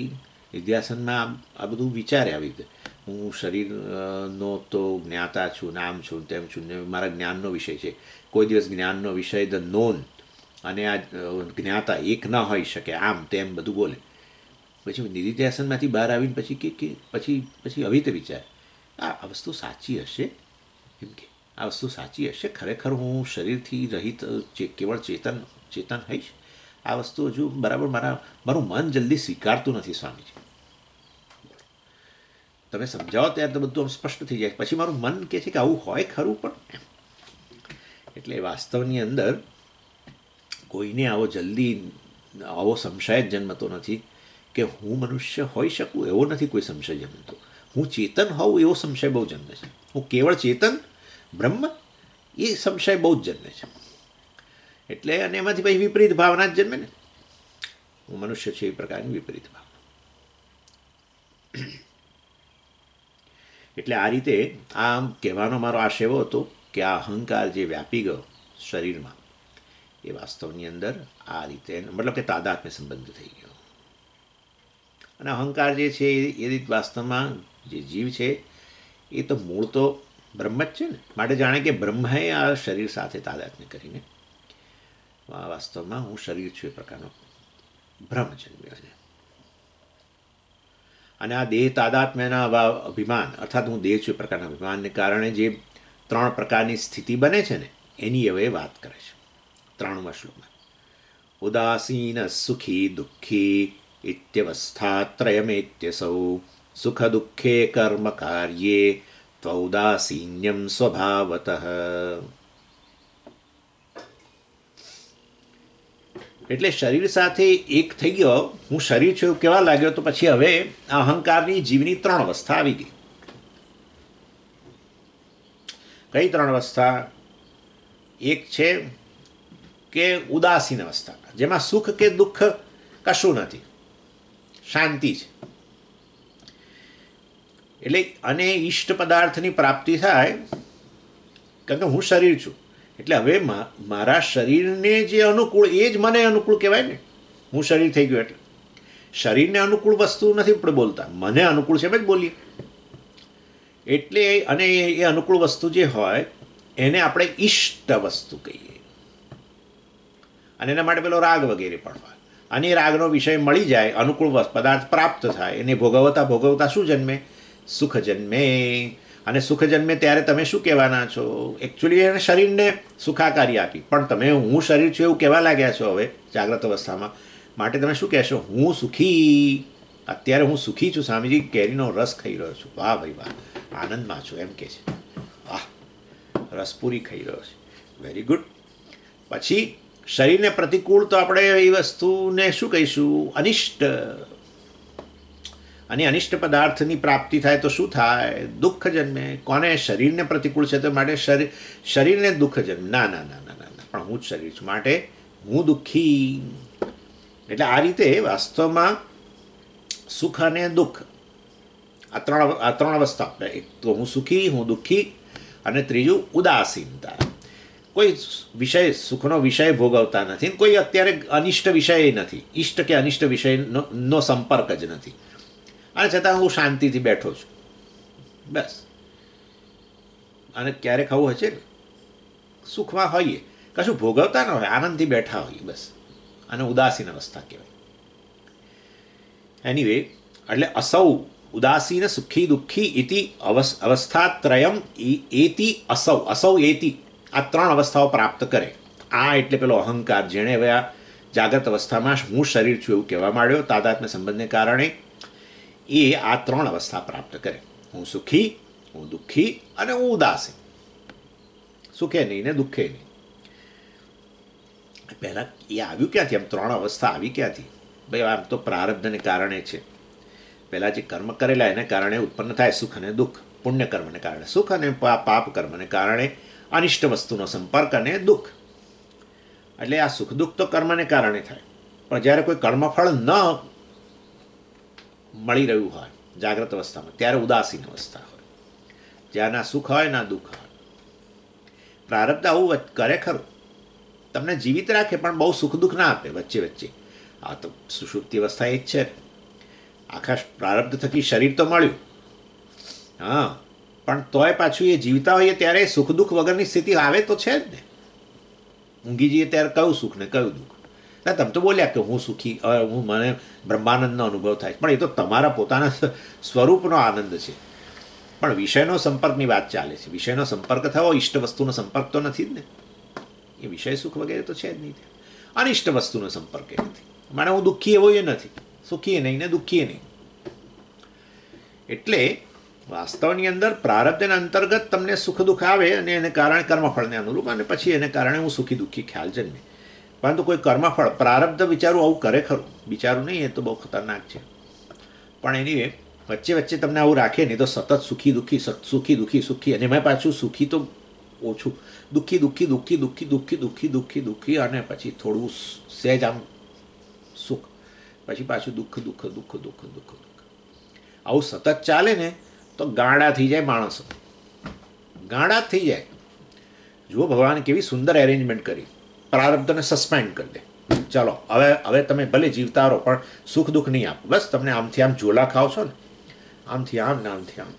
નિધિધ્યાસનમાં આ બધું વિચારે આવી રીતે હું શરીરનો તો જ્ઞાતા છું, નામ છું, તેમ છું, ને મારા જ્ઞાનનો વિષય છે. કોઈ દિવસ જ્ઞાનનો વિષય ધ નોન અને આ જ્ઞાતા એક ન હોઈ શકે, આમ તેમ બધું બોલે. પછી નિધિધ્યાસનમાંથી બહાર આવીને પછી કે પછી આવી રીતે વિચાર આ વસ્તુ સાચી હશે એમ કે આ વસ્તુ સાચી હશે, ખરેખર હું શરીરથી રહિત કેવળ ચેતન હઈશ. આ વસ્તુ હજુ બરાબર મારું મન જલ્દી સ્વીકારતું નથી સ્વામીજી. તમે સમજાવો ત્યારે તો બધું આમ સ્પષ્ટ થઈ જાય. પછી મારું મન કહે છે કે આવું હોય ખરું પણ. એટલે વાસ્તવની અંદર કોઈને આવો સંશય જ જન્મતો નથી કે હું મનુષ્ય હોઈ શકું, એવો નથી કોઈ સંશય જન્મતો. હું ચેતન હોઉં એવો સંશય બહુ જન્મે છે. હું કેવળ ચેતન બ્રહ્મ એ સંશય બહુ જ જન્મે છે. એટલે અને એમાંથી પછી વિપરીત ભાવના જ જન્મે ને, હું મનુષ્ય છું એ પ્રકારની વિપરીત ભાવના. એટલે આ રીતે આમ કહેવાનો મારો આશય એવો હતો કે આ અહંકાર જે વ્યાપી ગયો શરીરમાં એ વાસ્તવની અંદર આ રીતે મતલબ કે તાદાત્મ્ય સંબંધ થઈ ગયો. અને અહંકાર જે છે એ રીત વાસ્તવમાં જે જીવ છે એ તો મૂળ તો બ્રહ્મ જ છે ને. માટે જાણે કે બ્રહ્મએ આ શરીર સાથે તાદાત્મ્ય કરીને વાસ્તવમાં હું શરીર છું એ પ્રકારનો ભ્રમ જન્મ્યો એને. અને આ દેહ તાદાત્મ્યના અભિમાન અર્થાત હું દેહ છું એ પ્રકારના અભિમાનને કારણે જે 3 પ્રકારની સ્થિતિ બને છે ને એની હવે વાત કરે છે 3મા શ્લોકમાં. ઉદાસીન સુખી દુઃખી ઇત્યવસ્થાત્રયમેત્યસૌ સુખ દુઃખે કર્મ કાર્યે ત્વૌદાસીન્યમ સ્વભાવતઃ. એટલે શરીર સાથે એક થઈ ગયો, હું શરીર છું એવું કહેવા લાગ્યો, તો પછી હવે આ અહંકારની જીવની 3 અવસ્થા આવી ગઈ. કઈ 3 અવસ્થા? એક છે કે ઉદાસીન અવસ્થા, જેમાં સુખ કે દુઃખ કશું નથી, શાંતિ છે. એટલે અને ઈષ્ટ પદાર્થની પ્રાપ્તિ થાય, કારણ કે હું શરીર છું એટલે હવે મારા શરીરને જે અનુકૂળ એ જ મને અનુકૂળ કહેવાય ને. હું શરીર થઈ ગયું એટલે શરીરને અનુકૂળ વસ્તુ નથી આપણે બોલતા, મને અનુકૂળ છે એમ જ બોલીએ. એટલે અને એ અનુકૂળ વસ્તુ જે હોય એને આપણે ઈષ્ટ વસ્તુ કહીએ. અને એના માટે પેલો રાગ વગેરે પણ હોય. અને એ રાગનો વિષય મળી જાય, અનુકૂળ પદાર્થ પ્રાપ્ત થાય, એને ભોગવતા ભોગવતા શું જન્મે? સુખ જન્મે. અને સુખ જન્મે ત્યારે તમે શું કહેવાના છો? એકચ્યુઅલી એને શરીરને સુખાકારી આપી, પણ તમે હું શરીર છું એવું કહેવા લાગ્યા છો હવે જાગ્રત અવસ્થામાં. માટે તમે શું કહેશો? હું સુખી. અત્યારે હું સુખી છું, સ્વામીજી કેરીનો રસ ખાઈ રહ્યો છું. વાહ ભાઈ વાહ, આનંદમાં છું એમ કહે છે. વાહ, રસપૂરી ખાઈ રહ્યો છે, વેરી ગુડ. પછી શરીરને પ્રતિકૂળ તો આપણે એ વસ્તુને શું કહીશું? અનિષ્ટ. અને અનિષ્ટ પદાર્થની પ્રાપ્તિ થાય તો શું થાય? દુઃખ જન્મે. કોને? શરીરને પ્રતિકૂળ છે તો માટે શરીરને દુઃખ જન્મે. ના ના ના ના ના, પણ હું જ શરીર છું માટે હું દુઃખી. એટલે આ રીતે વાસ્તવમાં સુખ અને દુઃખ આ ત્રણ અવસ્થા. એક તો હું સુખી, હું દુઃખી, અને ત્રીજું ઉદાસીનતા. કોઈ વિષય સુખનો વિષય ભોગવતા નથી, કોઈ અત્યારે અનિષ્ટ વિષય નથી, ઈષ્ટ કે અનિષ્ટ વિષયનો સંપર્ક જ નથી, અને છતાં હું શાંતિથી બેઠો છું બસ. અને ક્યારેક આવું હશે ને સુખમાં હોઈએ, કશું ભોગવતા ન હોય, આનંદથી બેઠા હોઈએ બસ, અને ઉદાસીન અવસ્થા કહેવાય. એનીવે, એટલે અસૌ ઉદાસીન સુખી દુઃખી ઇતિ અવસ્થાત્રયમ એતિ અસૌ. અસૌ એતિ આ 3 અવસ્થાઓ પ્રાપ્ત કરે. આ એટલે પેલો અહંકાર જેણે હવે આ જાગ્રત અવસ્થામાં હું શરીર છું એવું કહેવા માંડ્યો તાદાત્મ્ય સંબંધને કારણે, એ આ 3 અવસ્થા પ્રાપ્ત કરે. હું સુખી, હું દુઃખી અને હું ઉદાસીન. સુખે નહીં ને દુઃખે નહીં. પહેલાં એ આવ્યું ક્યાંથી? આમ 3 અવસ્થા આવી ક્યાંથી? ભાઈ આમ તો પ્રારબ્ધને કારણે છે. પહેલાં જે કર્મ કરેલા એને કારણે ઉત્પન્ન થાય સુખ અને દુઃખ. પુણ્ય કર્મને કારણે સુખ અને પાપ કર્મને કારણે અનિષ્ટ વસ્તુનો સંપર્ક અને દુઃખ. એટલે આ સુખ દુઃખ તો કર્મને કારણે થાય. પણ જ્યારે કોઈ કર્મફળ ન મળી રહ્યું હોય જાગ્રત અવસ્થામાં, ત્યારે ઉદાસીન અવસ્થા હોય, જ્યાં ના સુખ હોય ના દુઃખ હોય. પ્રારબ્ધ આવું કરે ખરું, તમને જીવિત રાખે પણ બહુ સુખ દુઃખ ના આપે વચ્ચે વચ્ચે. આ તો સુષુપ્તિ અવસ્થા એ જ છે. આખા પ્રારબ્ધ થકી શરીર તો મળ્યું, હા, પણ તોય પાછું એ જીવતા હોઈએ ત્યારે સુખ દુઃખ વગરની સ્થિતિ આવે તો છે જ ને. ઊંઘી જઈએ ત્યારે કયું સુખ ને કયું દુઃખ? ના, તમે તો બોલ્યા કે હું સુખી, હું મને બ્રહ્માનંદનો અનુભવ થાય, પણ એ તો તમારા પોતાના સ્વરૂપનો આનંદ છે. પણ વિષયનો સંપર્કની વાત ચાલે છે. વિષયનો સંપર્ક થવો, ઈષ્ટ વસ્તુનો સંપર્ક તો નથી જ ને. એ વિષય સુખ વગેરે તો છે જ નહીં. અનિષ્ટ વસ્તુનો સંપર્ક એ નથી. મારે હું દુઃખી એવો એ નથી, સુખી નહીં ને દુઃખી નહીં. એટલે વાસ્તવની અંદર પ્રારબ્ધના અંતર્ગત તમને સુખ દુઃખ આવે અને એને કારણે કર્મફળને અનુરૂપ, અને પછી એને કારણે હું સુખી દુઃખી ખ્યાલ જન્મે. પરંતુ કોઈ કર્મફળ પ્રારબ્ધ વિચારું આવું કરે ખરું? વિચારું નહીં, એ તો બહુ ખતરનાક છે. પણ એની વચ્ચે વચ્ચે તમને આવું રાખે નહીં તો સતત સુખી દુઃખી સુખી દુઃખી સુખી, અને એમાં પાછું સુખી તો ઓછું, દુઃખી દુઃખી દુઃખી દુઃખી દુઃખી દુઃખી દુઃખી દુઃખી, અને પછી થોડું સહેજ આમ સુખ, પછી પાછું દુઃખ દુઃખ દુઃખ દુઃખ દુઃખ દુઃખ. આવું સતત ચાલે ને તો ગાંડા થઈ જાય માણસો, ગાંડા જ થઈ જાય. જુઓ ભગવાન કેવી સુંદર એરેન્જમેન્ટ કરી, પ્રારબ્ધને સસ્પેન્ડ કરી દે. ચાલો હવે તમે ભલે જીવતા રહો પણ સુખ દુઃખ નહીં આપો, બસ તમને આમથી આમ ઝોલા ખાઓ છો ને, આમથી આમ ને આમથી આમ,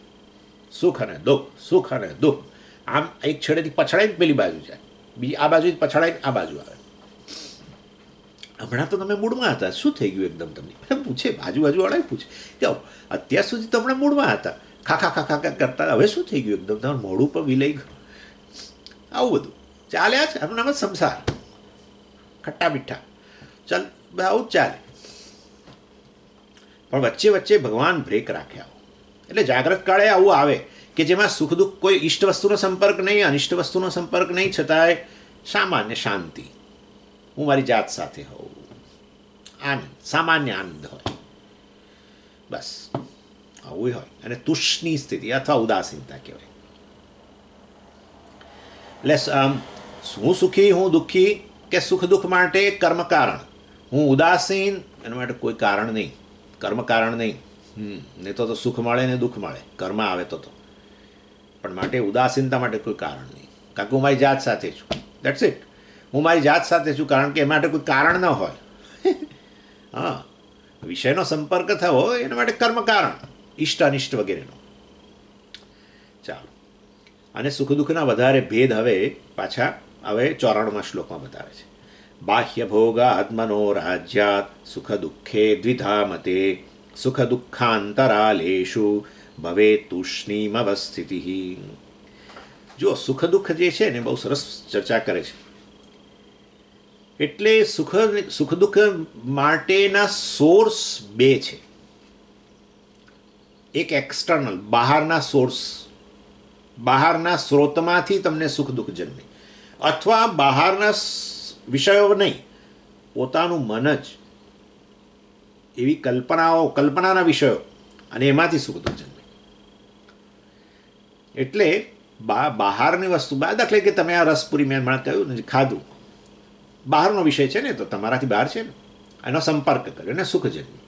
સુખ અને દુઃખ, સુખ અને દુઃખ. આમ એક છેડેથી પછડાઈને પેલી બાજુ જાય, બીજી આ બાજુથી પછડાઈને આ બાજુ આવે. હમણાં તો તમે મૂડમાં હતા, શું થઈ ગયું એકદમ તમને પૂછે, બાજુવાળા પૂછે કે અત્યાર સુધી તો હમણાં મૂડમાં હતા, ખાખા ખાખા કરતા, હવે શું થઈ ગયું એકદમ તમારું મોઢું પર વિલાઈ ગયું. આવું બધું ચાલ્યા છે, આનું નામ જ સંસાર, ખટ્ટા મીઠા, ચાલ આવું જ ચાલે. પણ વચ્ચે વચ્ચે ભગવાન બ્રેક રાખ્યા. એટલે જાગ્રત કાળે આવું આવે કે જેમાં સુખ દુઃખ, કોઈ ઈષ્ટ વસ્તુનો સંપર્ક નહીં, અનિષ્ટ વસ્તુનો સંપર્ક નહીં, છતાંય સામાન્ય શાંતિ, હું મારી જાત સાથે હોઉં, આનંદ, સામાન્ય આનંદ હોય, બસ આવું હોય. અને તુષ્ણની સ્થિતિ અથવા ઉદાસીનતા કહેવાય. એટલે હું સુખી, હું દુઃખી કે સુખ દુઃખ માટે કર્મ કારણ, હું ઉદાસીન એના માટે કોઈ કારણ નહીં, કર્મ કારણ નહીં. નહીં તો સુખ મળે ને દુઃખ મળે, કર્મ આવે તો. પણ માટે ઉદાસીનતા માટે કોઈ કારણ નહીં, કારણ કે હું મારી જાત સાથે છું. That's it. હું મારી જાત સાથે છું કારણ કે એ માટે કોઈ કારણ ન હોય. હા, વિષયનો સંપર્ક થવો એના માટે કર્મ કારણ, ઇષ્ટ અનિષ્ટ વગેરેનો. ચાલો, અને સુખ દુઃખના વધારે ભેદ હવે પાછા હવે 94મા શ્લોકમાં બતાવે છે. બાહ્ય ભોગાત્ મનો રાજ્યાત સુખ દુઃખે દ્વિધા મતે સુખ દુઃખાંતરાલેષુ ભવે તુષ્ણીમ અવસ્થિતિ. જો સુખ દુઃખ જે છે ને બહુ સરસ ચર્ચા કરે છે. એટલે સુખ દુઃખ માટેના સોર્સ બે છે. એક એક્સટર્નલ, બહારના સોર્સ, બહારના સ્ત્રોતમાંથી તમને સુખ દુઃખ જન્મે, અથવા બહારના વિષયો નહીં, પોતાનું મન જ, એવી કલ્પનાના વિષયો, અને એમાંથી સુખ દુઃખ જન્મે. એટલે બહારની વસ્તુ, દાખલે કે તમે આ રસપુરી મેં હમણાં કહ્યું ને, ખાધું, બહારનો વિષય છે ને, તો તમારાથી બહાર છે ને, એનો સંપર્ક કર્યો ને સુખ જન્મ્યું.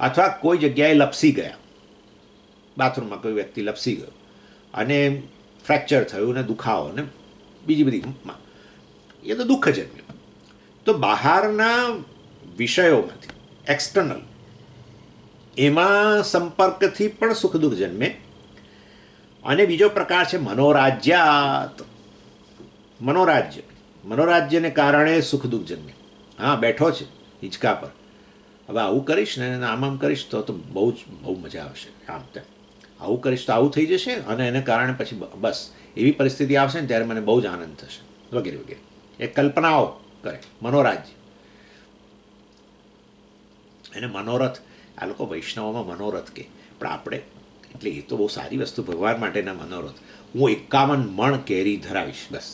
અથવા કોઈ જગ્યાએ લપસી ગયા, બાથરૂમમાં કોઈ વ્યક્તિ લપસી ગયો અને ફ્રેક્ચર થયું ને દુખાવો ને બીજી બધી, એ તો દુઃખ જન્મ્યું. તો બહારના વિષયોમાંથી, એક્સટર્નલ, એમાં સંપર્કથી પણ સુખ દુઃખ જન્મે. અને બીજો પ્રકાર છે મનોરાજ્યાત. મનોરાજ્યને કારણે સુખ દુઃખ જન્મે. હા, બેઠો છે હિંચકા પર, હવે આવું કરીશ ને આમ કરીશ તો બહુ મજા આવશે, આમ તેમ આવું કરીશ તો આવું થઈ જશે, અને એને કારણે પછી બસ એવી પરિસ્થિતિ આવશે ને ત્યારે મને બહુ જ આનંદ થશે, વગેરે વગેરે. એ કલ્પનાઓ કરે, મનોરાજ્ય. એને મનોરથ, આ લોકો વૈષ્ણવોમાં મનોરથ કે, પણ આપણે, એટલે એ તો બહુ સારી વસ્તુ, ભગવાન માટેના મનોરથ. હું 51 મણ કેરી ધરાવીશ, બસ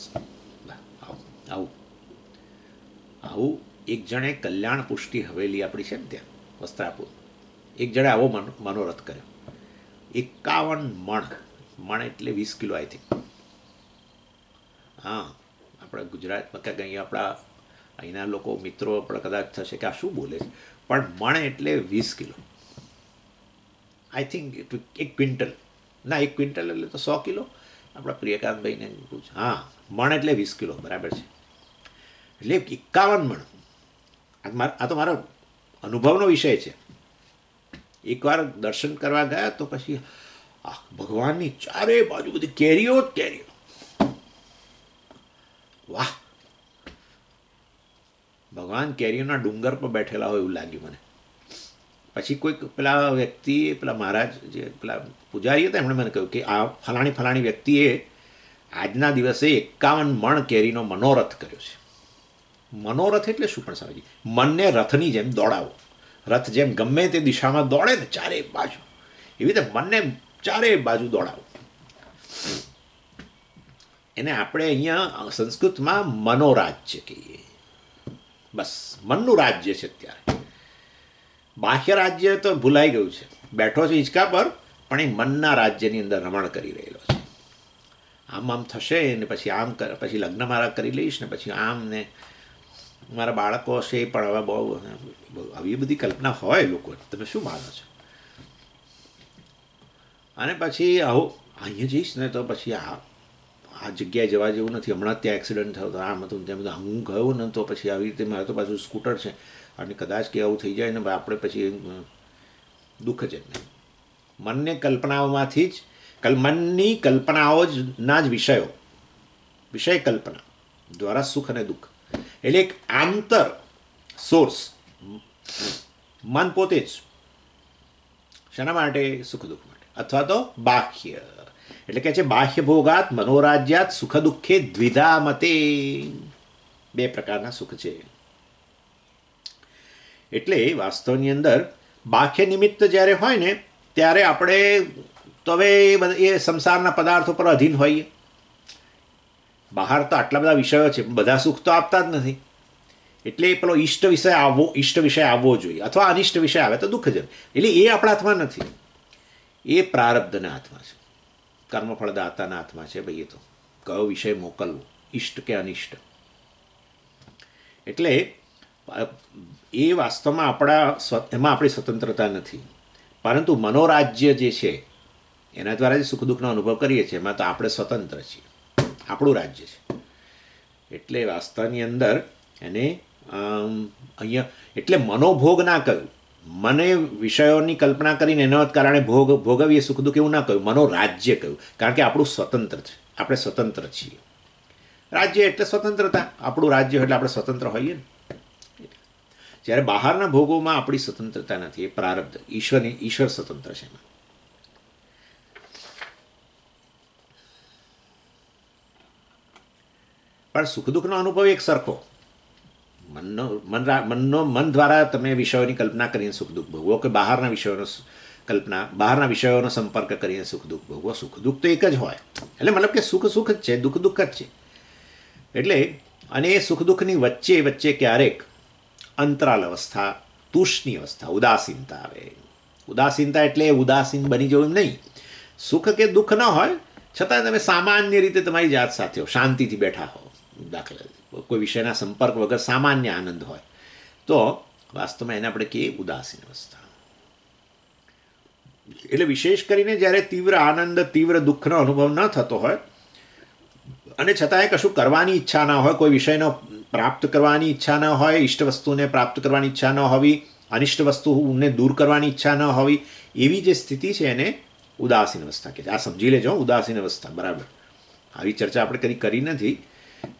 આવું. એક જણે કલ્યાણ પુષ્ટિ હવેલી આપણી છે ને ત્યાં વસ્ત્રાપુર, એક જણે આવો મનોરથ કર્યો. 51 મણ એટલે 20 કિલો, આઈ થિંક. હા, આપણા ગુજરાતમાં ક્યાંક અહીંયા આપણા અહીંના લોકો મિત્રો આપણે કદાચ થશે કે આ શું બોલે છે, પણ મણ એટલે 20 કિલો, આઈ થિંક. 1 ક્વિન્ટલ ના, 1 ક્વિન્ટલ એટલે તો 100 કિલો. આપણા પ્રિયકાંતભાઈને પૂછ. હા, મણ એટલે 20 કિલો, બરાબર છે. એટલે 51 મણ. આ તો મારો અનુભવનો વિષય છે. એકવાર દર્શન કરવા ગયા તો પછી ભગવાનની ચારે બાજુ બધી કેરીઓ જ કેરીઓ. વાહ, ભગવાન કેરીઓના ડુંગર પર બેઠેલા હોય એવું લાગ્યું મને. પછી કોઈક પેલા વ્યક્તિએ, પેલા મહારાજ જે પેલા પૂજારી હતા, એમણે મને કહ્યું કે આ ફલાણી વ્યક્તિએ આજના દિવસે 51 મણ કેરીનો મનોરથ કર્યો છે. મનોરથ એટલે શું પણ સમજી, મનને રથની જેમ દોડાવો. રથ જેમ ગમે તે દિશામાં દોડે ને ચારે બાજુ, એવી રીતે મનને ચારે બાજુ દોડાવો. એને આપણે અહીંયા સંસ્કૃતમાં મનોરાજ્ય કહીએ. બસ મનનું રાજ્ય છે અત્યારે. બાહ્ય રાજ્ય તો ભૂલાઈ ગયું છે, બેઠો છે હિંચકા પર, પણ એ મનના રાજ્યની અંદર રમણ કરી રહેલો છે. આમ થશે ને પછી પછી લગ્ન મારા કરી લઈશ ને પછી આમ ને મારા બાળકો હશે પણ હવે બહુ આવી બધી કલ્પના હોય લોકો. તમે શું માનો છો? અને પછી આવું અહીંયા જઈશ ને તો પછી આ જગ્યાએ જવા જેવું નથી, હમણાં જ ત્યાં એક્સિડન્ટ થયો તો આમ હતું તેમ હતું, હું ગયો ને તો પછી આવી રીતે મારે તો પાછું સ્કૂટર છે અને કદાચ કે આવું થઈ જાય ને આપણે પછી દુઃખ જ નહીં. મનને કલ્પનાઓમાંથી જ મનની કલ્પનાઓ જ ના જ વિષય કલ્પના દ્વારા સુખ અને દુઃખ, એટલે એક આંતર સોર્સ મન પોતે જ. શાના માટે? સુખ દુઃખ માટે. અથવા તો બાહ્ય, એટલે કે છે બાહ્ય ભોગાત મનોરાજ્યાત સુખ દુઃખે દ્વિધા મતે. બે પ્રકારના સુખ છે. એટલે વાસ્તવની અંદર બાહ્ય નિમિત્ત જ્યારે હોય ને ત્યારે આપણે તો હવે એ સંસારના પદાર્થો પર અધીન હોઈએ. બહાર તો આટલા બધા વિષયો છે, બધા સુખ તો આપતા જ નથી. એટલે પેલો ઈષ્ટ વિષય આવવો જોઈએ, અથવા અનિષ્ટ વિષય આવે તો દુઃખ જ. એટલે એ આપણા હાથમાં નથી, એ પ્રારબ્ધના હાથમાં છે, કર્મફળદાતાના હાથમાં છે. ભાઈ એ તો કયો વિષય મોકલવો, ઈષ્ટ કે અનિષ્ટ. એટલે એ વાસ્તવમાં એમાં આપણી સ્વતંત્રતા નથી, પરંતુ મનોરાજ્ય જે છે એના દ્વારા જે સુખ દુઃખનો અનુભવ કરીએ છીએ એમાં તો આપણે સ્વતંત્ર છીએ, આપણું રાજ્ય છે. એટલે વાસ્તવની અંદર એને અહીંયા એટલે મનોભોગ ના કહ્યું, મને વિષયોની કલ્પના કરીને એના કારણે ભોગવીએ સુખ દુઃખ એવું ના કહ્યું, મનોરાજ્ય કહ્યું. કારણ કે આપણું સ્વતંત્ર છે, આપણે સ્વતંત્ર છીએ. રાજ્ય એટલે સ્વતંત્રતા, આપણું રાજ્ય એટલે આપણે સ્વતંત્ર હોઈએ ને. જ્યારે બહારના ભોગોમાં આપણી સ્વતંત્રતા નથી, એ પ્રારબ્ધ ઈશ્વર સ્વતંત્ર છે એમાં. પણ સુખ દુઃખનો અનુભવ એક સરખો. મન દ્વારા તમે વિષયોની કલ્પના કરીને સુખ દુઃખ ભોગવો કે બહારના વિષયોનો સંપર્ક કરીને સુખ દુઃખ ભોગવો, સુખ દુઃખ તો એક જ હોય. એટલે મતલબ કે સુખ સુખ જ છે, દુઃખ દુઃખ જ છે. એટલે અને એ સુખ દુઃખની વચ્ચે ક્યારેક અંતરાલ અવસ્થા, તુષ્ણની અવસ્થા, ઉદાસીનતા આવે. ઉદાસીનતા એટલે ઉદાસીન બની જવું નહીં. સુખ કે દુઃખ ન હોય છતાં તમે સામાન્ય રીતે તમારી જાત સાથે શાંતિથી બેઠા હો, દાખલા કોઈ વિષયના સંપર્ક વગર સામાન્ય આનંદ હોય, તો વાસ્તવમાં એને આપણે કહીએ ઉદાસીન અવસ્થા. એટલે વિશેષ કરીને જ્યારે તીવ્ર આનંદ તીવ્ર દુઃખનો અનુભવ ન થતો હોય અને છતાંય કશું કરવાની ઈચ્છા ના હોય, કોઈ વિષયનો પ્રાપ્ત કરવાની ઈચ્છા ન હોય, ઈષ્ટ વસ્તુને પ્રાપ્ત કરવાની ઈચ્છા ન હોવી, અનિષ્ટ વસ્તુને દૂર કરવાની ઈચ્છા ન હોવી, એવી જે સ્થિતિ છે એને ઉદાસીન અવસ્થા કહે છે. આ સમજી લેજો, ઉદાસીન અવસ્થા. બરાબર, આવી ચર્ચા આપણે કદી કરી નથી,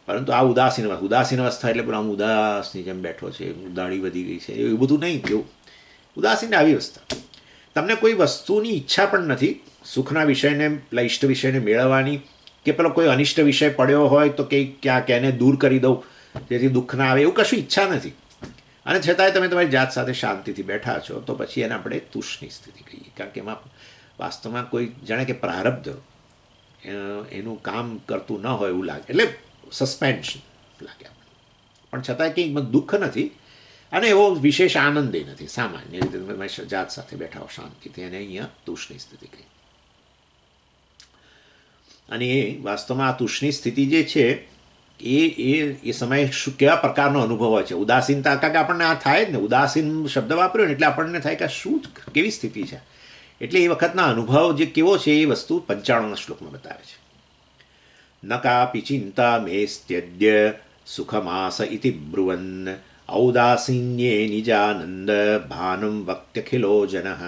પરંતુ આ ઉદાસીન અવસ્થા એટલે આમ ઉદાસની જેમ બેઠો છે, દાઢી વધી ગઈ છે, એવું બધું નહીં. કેવું ઉદાસીન આવી અવસ્થા. તમને કોઈ વસ્તુની ઈચ્છા પણ નથી, સુખના વિષયને ઈષ્ટ વિષયને મેળવવાની, કે પેલો કોઈ અનિષ્ટ વિષય પડ્યો હોય તો ક્યાંક એને દૂર કરી દઉં જેથી દુઃખ ના આવે, એવું કશું ઈચ્છા નથી. અને છતાંય તમે તમારી જાત સાથે શાંતિથી બેઠા છો, તો પછી એને આપણે તુષ્ણની સ્થિતિ કહીએ. કારણ કે એમાં વાસ્તવમાં કોઈ જાણે કે પ્રારબ્ધ એનું કામ કરતું ન હોય એવું લાગે, એટલે સસ્પેન્શન લાગે આપણે. પણ છતાંય કંઈ દુઃખ નથી અને એવો વિશેષ આનંદ એ નથી, સામાન્ય રીતે તમે તમારી જાત સાથે બેઠા હો શાંતિથી, એને અહીંયા તુષ્ણની સ્થિતિ કહીએ. અને એ વાસ્તવમાં આ તુષ્ણની સ્થિતિ જે છે એ સમયે કેવા પ્રકારનો અનુભવ હોય છે. ઉદાસીનતા, કારણ કે આપણને આ થાય જ ને, ઉદાસીન શબ્દ વાપર્યો ને એટલે આપણને થાય કે શું કેવી સ્થિતિ છે. એટલે એ વખતના અનુભવ જે કેવો છે એ વસ્તુ 95 શ્લોકમાં બતાવે છે. ન કાપી ચિંતા મેસ્ત્યદ્ય સુખમાસ ઇતિ બ્રુવન ઔદાસીન્યે નિજાનંદ ભાનમ વક્ત્યખિલો જનઃ.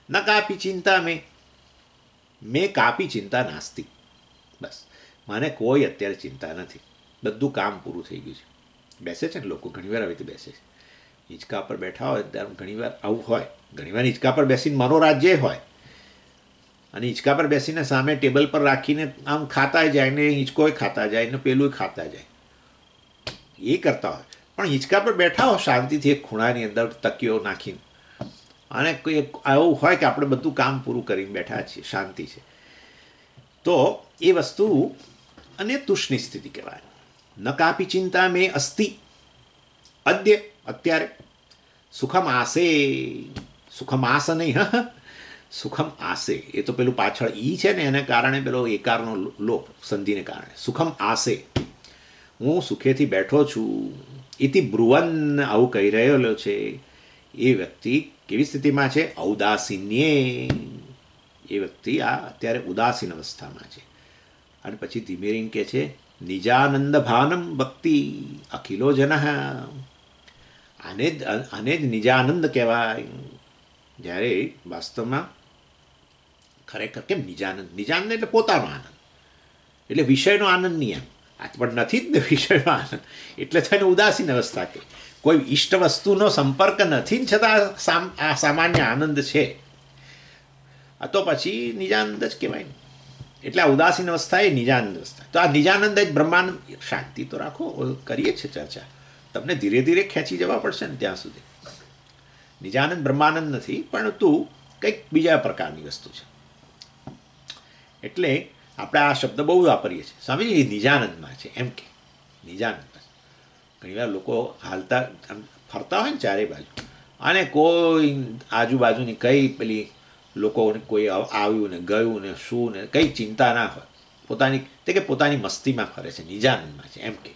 ન કાપી ચિંતા મેં કાપી ચિંતા નાસ્તિ. બસ, મને કોઈ અત્યારે ચિંતા નથી, બધું કામ પૂરું થઈ ગયું છે. બેસે છે ને લોકો ઘણીવાર આવી રીતે બેસે છે, હિંચકા પર બેઠા હોય ત્યારે ઘણીવાર આવું હોય. ઘણીવાર હિંચકા પર બેસીને મનોરાજ્ય હોય, અને હિંચકા પર બેસીને સામે ટેબલ પર રાખીને આમ ખાતા જાય ને હિંચકોય ખાતા જાય ને પેલું ખાતા જાય, એ કરતા હોય. પણ હિંચકા પર બેઠા હોય શાંતિથી એક ખૂણાની અંદર તકીઓ નાખીને, અને કોઈ એવું હોય કે આપણે બધું કામ પૂરું કરીને બેઠા છીએ, શાંતિ છે, તો એ વસ્તુ અને તુષ્ણની સ્થિતિ કહેવાય. ન કાપી ચિંતા મેં અસ્તિ અદ્ય, અત્યારે, સુખમાસે, સુખમાસ નહીં, સુખમ આસે, એ તો પેલું પાછળ ઈ છે ને એને કારણે પેલો એકારનો લોપ સંધિને કારણે સુખમ આસે, હું સુખેથી બેઠો છું. ઇતિ બ્રુવન, આવું કહી રહેલો છે એ વ્યક્તિ કેવી સ્થિતિમાં છે? ઔદાસીન્યે, એ વ્યક્તિ આ અત્યારે ઉદાસીન અવસ્થામાં છે. અને પછી ધીમે રહીને કહે છે નિજાનંદ ભાનમ ભક્તિ અખિલો જન, આને જ નિજાનંદ કહેવાય. જ્યારે વાસ્તવમાં ખરેખર કેમ નિજાનંદ? નિજાનંદ એટલે પોતાનો આનંદ, એટલે વિષયનો આનંદ નહીં. એમ આ પણ નથી જ ને વિષયનો આનંદ, એટલે થઈને ઉદાસીન અવસ્થા કે કોઈ ઈષ્ટ વસ્તુનો સંપર્ક નથી છતાં આ સામાન્ય આનંદ છે, આ તો પછી નિજાનંદ જ કહેવાય. એટલે આ ઉદાસીન અવસ્થા એ નિજાનંદ અવસ્થા. તો આ નિજાનંદ જ બ્રહ્માંડ. શાંતિ તો રાખો, કરીએ છીએ ચર્ચા, તમને ધીરે ધીરે ખેંચી જવા પડશે ને ત્યાં સુધી. નિજાનંદ બ્રહ્માનંદ નથી, પરંતુ કંઈક બીજા પ્રકારની વસ્તુ છે. એટલે આપણે આ શબ્દ બહુ વાપરીએ છીએ, સ્વામીજી એ નિજાનંદમાં છે એમ કે નિજાનંદમાં. ઘણીવાર લોકો હાલતા ફરતા હોય ને ચારે બાજુ, અને કોઈ આજુબાજુની કઈ પેલી લોકોને કોઈ આવ્યું ને ગયું ને શું ને કંઈ ચિંતા ના હોય, પોતાની તે કે પોતાની મસ્તીમાં ફરે છે, નિજાનંદમાં છે એમ કે.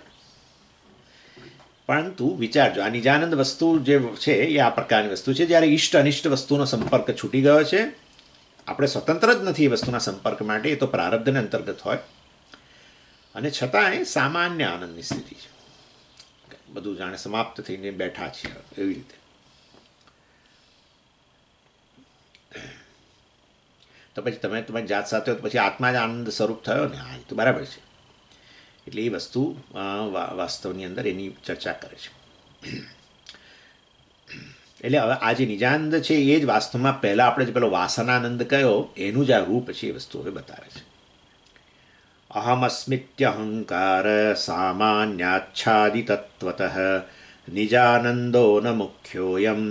પરંતુ વિચારજો, આ નિજાનંદ વસ્તુ જે છે એ આ પ્રકારની વસ્તુ છે જ્યારે ઈષ્ટ અનિષ્ટ વસ્તુનો સંપર્ક છૂટી ગયો છે. આપણે સ્વતંત્ર જ નથી એ વસ્તુના સંપર્ક માટે, એ તો પ્રારબ્ધને અંતર્ગત હોય, અને છતાંય સામાન્ય આનંદની સ્થિતિ છે. બધું જાણે સમાપ્ત થઈને બેઠા છીએ એવી રીતે. તો પછી તમે તમારી જાત સાથે હો તો પછી આત્મા જ આનંદ સ્વરૂપ થયો ને. હા, એ તો બરાબર છે. એટલે એ વસ્તુ વાસ્તવની અંદર એની ચર્ચા કરે છે. એટલે હવે આ જે નિજાનંદ છે એ જ વાસ્તવમાં પહેલાં આપણે જે પેલો વાસનાનંદ કયો એનું જ આ રૂપ છે એ વસ્તુ હવે બતાવે છે. અહમસ્મિત્યહંકાર સામાન્યાચ્છાદિ તત્વતઃ નિજાનંદો ન મુખ્યોયમ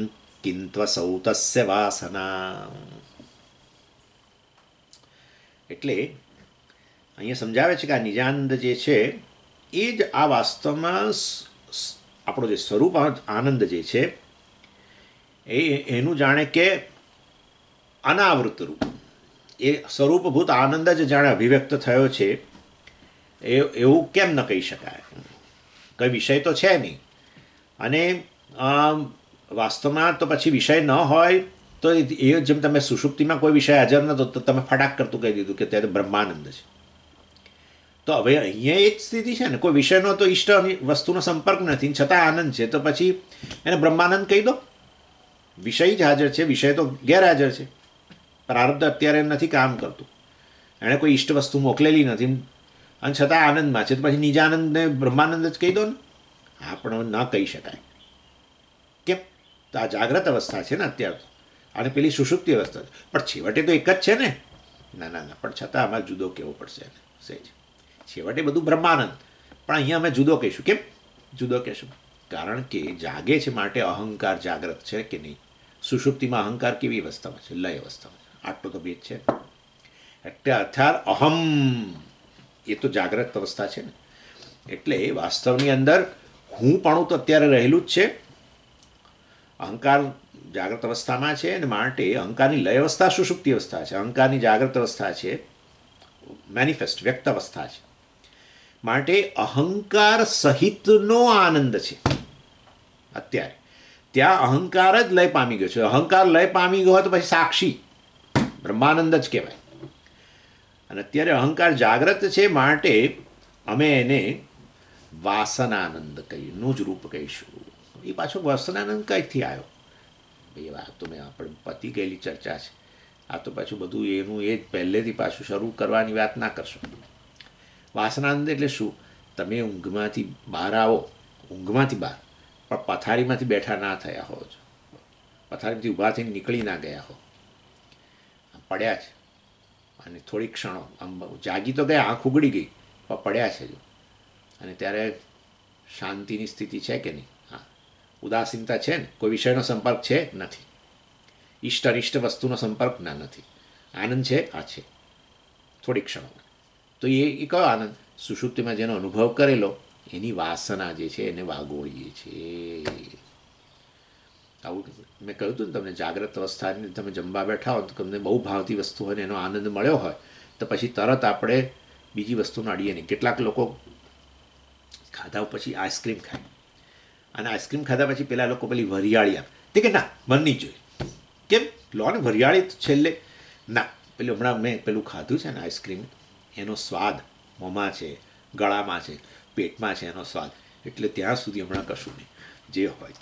કિંત્વસૌ તસ્ય વાસના. એટલે અહીંયા સમજાવે છે કે આ નિજાનંદ જે છે એ જ આ વાસ્તવમાં આપણો જે સ્વરૂપ આનંદ જે છે એનું જાણે કે અનાવૃત રૂપ, એ સ્વરૂપભૂત આનંદ જ જાણે અભિવ્યક્ત થયો છે એવું કેમ ન કહી શકાય? કંઈ વિષય તો છે નહીં, અને વાસ્તવમાં તો પછી વિષય ન હોય તો એ જેમ તમે સુષુપ્તિમાં કોઈ વિષય હાજર નહોતો તો તમે ફટાક કરતું કહી દીધું કે ત્યારે બ્રહ્માનંદ છે. તો હવે અહીંયા એ જ સ્થિતિ છે ને, કોઈ વિષયનો તો ઈષ્ટ વસ્તુનો સંપર્ક નથી છતાં આનંદ છે, તો પછી એને બ્રહ્માનંદ કહી દો. વિષય જ હાજર છે, વિષય તો ગેરહાજર છે. પ્રારબ્ધ અત્યારે નથી કામ કરતું, એણે કોઈ ઈષ્ટ વસ્તુ મોકલેલી નથી, અને છતાં આનંદમાં છે, તો પછી નિજાનંદને બ્રહ્માનંદ જ કહી દો ને. આ પણ ન કહી શકાય. કેમ? તો આ જાગ્રત અવસ્થા છે ને અત્યારે તો, અને પેલી સુષુપ્તિ અવસ્થા છે, પણ છેવટે તો એક જ છે ને. ના ના ના, પણ છતાં અમારે જુદો કહેવો પડશે એને સહેજ. છેવટે બધું બ્રહ્માનંદ, પણ અહીંયા અમે જુદો કહીશું. કેમ જુદો કહેશું? કારણ કે જાગે છે માટે અહંકાર જાગ્રત છે કે નહીં. સુષુપ્તિમાં અહંકાર કેવી અવસ્થામાં છે? લય અવસ્થામાં છે. આટલો તો ભેદ છે. એટલે અર્થાત અહમ એ તો જાગ્રત અવસ્થા છે ને. એટલે વાસ્તવની અંદર હું પણ તો અત્યારે રહેલું જ છે. અહંકાર જાગ્રત અવસ્થામાં છે, અને માટે અહંકારની લય અવસ્થા સુષુપ્તિ અવસ્થા છે, અહંકારની જાગ્રત અવસ્થા છે મેનિફેસ્ટ વ્યક્ત અવસ્થા છે. માટે અહંકાર સહિતનો આનંદ છે અત્યારે. ત્યાં અહંકાર જ લય પામી ગયો છે. અહંકાર લય પામી ગયો હોય તો પછી સાક્ષી બ્રહ્માનંદ જ કહેવાય. અને અત્યારે અહંકાર જાગ્રત છે, માટે અમે એને વાસનાનંદ કહીનું જ રૂપ કહીશું. એ પાછો વાસનાનંદ કઈથી આવ્યો? ભાઈ આ તો મેં આપણે પતિ ગયેલી ચર્ચા છે. આ તો પાછું બધું એનું એ જ પહેલેથી પાછું શરૂ કરવાની વાત ના કરશો. વાસનાનંદ એટલે શું? તમે ઊંઘમાંથી બહાર આવો, ઊંઘમાંથી બહાર, પણ પથારીમાંથી બેઠા ના થયા હો, પથારીમાંથી ઊભા થઈને નીકળી ના ગયા હો, પડ્યા છે, અને થોડી ક્ષણો આમ જાગી તો ગયા, આંખ ઉગડી ગઈ, પણ પડ્યા છે જો. અને ત્યારે શાંતિની સ્થિતિ છે કે નહીં? હા, ઉદાસીનતા છે ને? કોઈ વિષયનો સંપર્ક છે? નથી. ઈષ્ટ અનિષ્ટ વસ્તુનો સંપર્ક ના નથી. આનંદ છે? આ છે થોડી ક્ષણો. તો એ કયો આનંદ? સુષુપ્તિમાં જેનો અનુભવ કરેલો એની વાસના જે છે એને વાગોળીએ છીએ. આવું મેં કહ્યું હતું ને તમને, જાગ્રત અવસ્થાની તમે જમવા બેઠા હો તો તમને બહુ ભાવતી વસ્તુ હોય ને એનો આનંદ મળ્યો હોય તો પછી તરત આપણે બીજી વસ્તુને અડીએ નહીં. કેટલાક લોકો ખાધા પછી આઈસ્ક્રીમ ખાય, અને આઈસ્ક્રીમ ખાધા પછી પેલા લોકો પેલી વરિયાળી આપે, તે કે ના મન નહીં જોઈએ. કેમ લો ને વરિયાળી છેલ્લે? ના, પેલું હમણાં મેં પેલું ખાધું છે ને આઈસ્ક્રીમ, એનો સ્વાદ મોંમાં છે, ગળામાં છે, પેટમાં છે એનો સ્વાદ, એટલે ત્યાં સુધી હમણાં કશું નહીં. જે હોય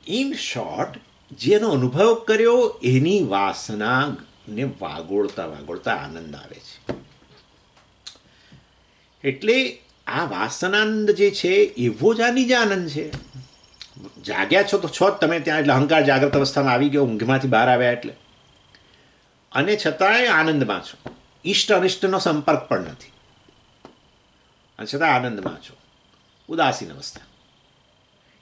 ઇન શોર્ટ, જેનો અનુભવ કર્યો એની વાસનાને વાગોળતા વાગોળતા આનંદ આવે છે. એટલે આ વાસનાનંદ જે છે એવો જ આ નિજ આનંદ છે. જાગ્યા છો તો છો જ તમે ત્યાં, એટલે અહંકાર જાગ્રત અવસ્થામાં આવી ગયો, ઊંઘમાંથી બહાર આવ્યા એટલે, અને છતાંય આનંદમાં છો. ઇષ્ટ અનિષ્ટનો સંપર્ક પણ નથી, અને છતાં આનંદમાં છો. ઉદાસીન અવસ્થા.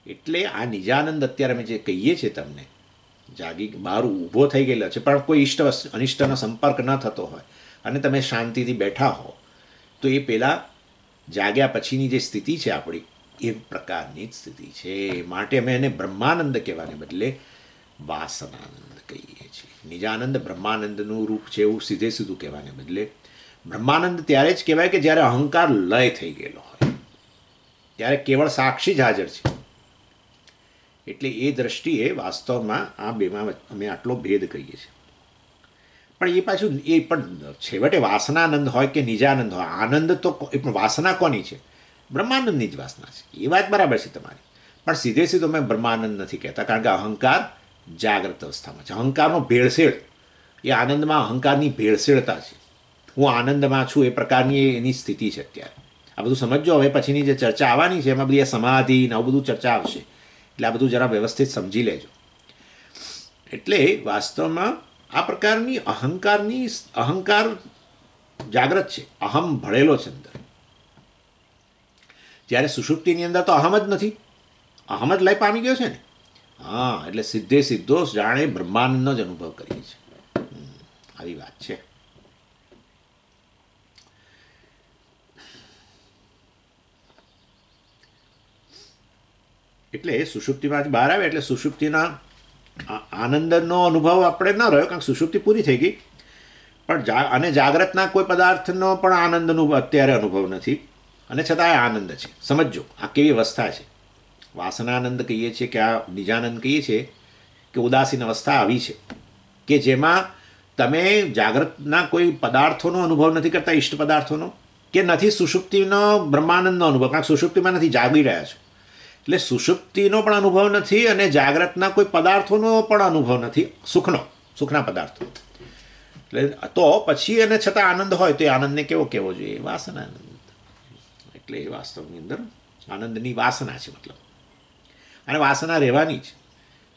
એટલે આ નિજાનંદ અત્યારે અમે જે કહીએ છીએ તમને, જાગી બહાર ઊભો થઈ ગયેલો છે પણ કોઈ ઇષ્ટ અનિષ્ટનો સંપર્ક ન થતો હોય અને તમે શાંતિથી બેઠા હો, તો એ પહેલાં જાગ્યા પછીની જે સ્થિતિ છે આપણી એ પ્રકારની જ સ્થિતિ છે. માટે અમે એને બ્રહ્માનંદ કહેવાને બદલે વાસનાનંદ કહીએ છીએ. નિજાનંદ બ્રહ્માનંદનું રૂપ છે એવું સીધે સીધું કહેવાને બદલે બ્રહ્માનંદ ત્યારે જ કહેવાય કે જ્યારે અહંકાર લય થઈ ગયેલો હોય, ત્યારે કેવળ સાક્ષી જ હાજર છે. એટલે એ દ્રષ્ટિએ વાસ્તવમાં આ બેમાં અમે આટલો ભેદ કહીએ છીએ. પણ એ પાછું એ પણ છેવટે વાસનાનંદ હોય કે નિજાનંદ હોય, આનંદ તો વાસના કોની છે? બ્રહ્માનંદની જ વાસના છે. એ વાત બરાબર છે તમારી, પણ સીધે સીધો અમે બ્રહ્માનંદ નથી કહેતા, કારણ કે અહંકાર જાગ્રત અવસ્થામાં છે. અહંકારનો ભેળસેળ એ આનંદમાં અહંકારની ભેળસેળતા છે. હું આનંદમાં છું એ પ્રકારની એની સ્થિતિ છે અત્યારે. આ બધું સમજો. હવે પછીની જે ચર્ચા આવવાની છે એમાં બધી સમાધિ ને આવું બધું ચર્ચા આવશે, એટલે આ બધું જરા વ્યવસ્થિત સમજી લેજો. એટલે વાસ્તવમાં આ પ્રકારની અહંકાર જાગ્રત છે, અહમ ભળેલો છે અંદર. જ્યારે સુષુપ્તિની અંદર તો અહમ જ નથી, અહમ જ લય પામી ગયો છે ને. હા, એટલે સીધે સીધો જાણે બ્રહ્માંડનો જ અનુભવ કરીએ છીએ. આવી વાત છે. એટલે સુષુપ્તિમાંથી બહાર આવે એટલે સુષુપ્તિના આનંદનો અનુભવ આપણે ન રહ્યો, કારણ કે સુષુપ્તિ પૂરી થઈ ગઈ. પણ અને જાગ્રતના કોઈ પદાર્થનો પણ આનંદનો અત્યારે અનુભવ નથી, અને છતાંય આનંદ છે. સમજો આ કેવી અવસ્થા છે. વાસનાનંદ કહીએ છીએ કે આ નિજાનંદ કહીએ છીએ કે ઉદાસીન અવસ્થા આવી છે કે જેમાં તમે જાગ્રતના કોઈ પદાર્થોનો અનુભવ નથી કરતા, ઇષ્ટ પદાર્થોનો, કે નથી સુષુપ્તિનો બ્રહ્માનંદનો અનુભવ, કારણ કે સુષુપ્તિમાં નથી, જાગી રહ્યા છો. એટલે સુષુપ્તિનો પણ અનુભવ નથી અને જાગ્રતના કોઈ પદાર્થોનો પણ અનુભવ નથી, સુખના પદાર્થો. એટલે તો પછી એને છતાં આનંદ હોય તો એ આનંદને કેવો કહેવો જોઈએ? વાસનાનંદ. એટલે એ વાસ્તવની અંદર આનંદની વાસના છે મતલબ. અને વાસના રહેવાની જ.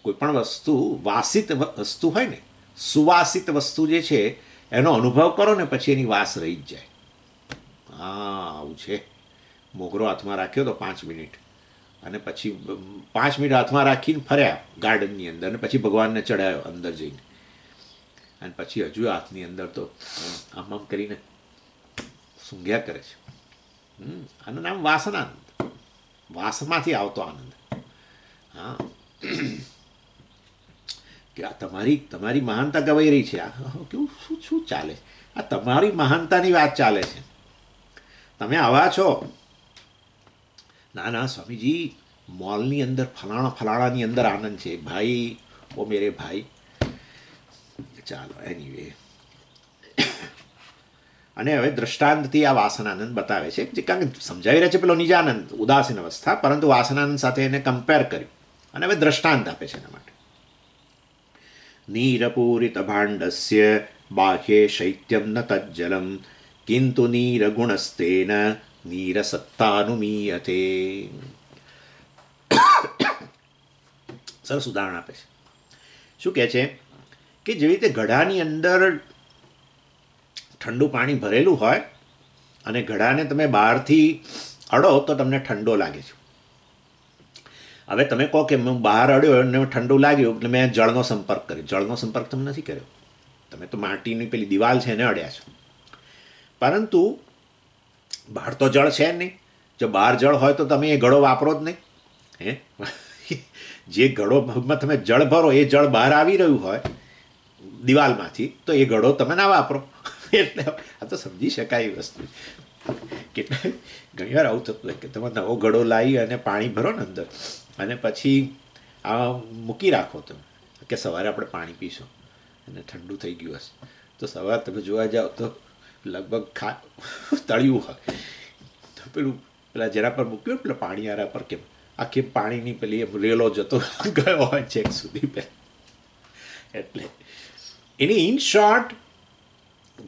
કોઈ પણ વસ્તુ વાસિત વસ્તુ હોય ને, સુવાસિત વસ્તુ જે છે એનો અનુભવ કરો ને પછી એની વાસ રહી જ જાય. હા, આવું છે. મોગરો હાથમાં રાખ્યો તો 5 મિનિટ, અને પછી 5 મિનિટ હાથમાં રાખીને ફર્યા ગાર્ડનની અંદર, અને પછી ભગવાનને ચડાયો અંદર જઈને, અને પછી હજુ હાથની અંદર તો આમ આમ કરીને સૂંઘ્યા કરે છે. આનું નામ વાસનાનંદ, વાસમાંથી આવતો આનંદ. હા, કે આ તમારી મહાનતા ગવાઈ રહી છે. આ કેવું શું ચાલે? આ તમારી મહાનતાની વાત ચાલે છે. તમે આવા છો. ના સ્વામીજી, મોલની અંદર ફલાણાની અંદર આનંદ છે ભાઈ, ઓ મેરે ભાઈ. ચાલો, એનીવે. અને હવે દ્રષ્ટાંતથી આ વાસનાનંદ બતાવે છે, જે કારણ કે સમજાવી રહ્યા છે પેલો નિજાનંદ ઉદાસીન અવસ્થા, પરંતુ વાસનાનંદ સાથે એને કમ્પેર કર્યું અને હવે દ્રષ્ટાંત આપે છે એના માટે. નીરપૂરિત ભાંડસ્ય બાહ્યે શૈત્યમ ન તજ્જલમ કિંતુ નીરગુણસ્તેન નીરસત્તાનુમીયતે. સરસ ઉદાહરણ આપે છે. શું કહે છે કે જેવી રીતે ઘડાની અંદર ઠંડુ પાણી ભરેલું હોય અને ઘડાને તમે બહારથી અડો તો તમને ઠંડો લાગે છે. હવે તમે કહો કે હું બહાર અડ્યો અને ઠંડુ લાગ્યું એટલે મેં જળનો સંપર્ક કર્યો. જળનો સંપર્ક તમે નથી કર્યો, તમે તો માટીની પેલી દિવાલ છે એને અડ્યા છો. પરંતુ બહાર તો જળ છે જ નહીં. જો બહાર જળ હોય તો તમે એ ઘડો વાપરો જ નહીં. જે ઘડોમાં તમે જળ ભરો એ જળ બહાર આવી રહ્યું હોય દિવાલમાંથી, તો એ ઘડો તમે ના વાપરો. એટલે આ તો સમજી શકાય એ વસ્તુ. કેટલા ઘણીવાર આવું થતું હોય કે તમે નવો ઘડો લાવી અને પાણી ભરો ને અંદર, અને પછી આ મૂકી રાખો તમે કે સવારે આપણે પાણી પીશું, અને ઠંડુ થઈ ગયું હશે તો સવારે તમે જોવા જાઓ તો લગભગ તળિયું હોય. તો પેલા જેના પર મૂક્યું પેલા પાણી આરા પર કેમ આખી પાણીની પેલી રેલો જતો ગયો હોય છેક સુધી પહેલાં. એટલે એની ઇન શોર્ટ,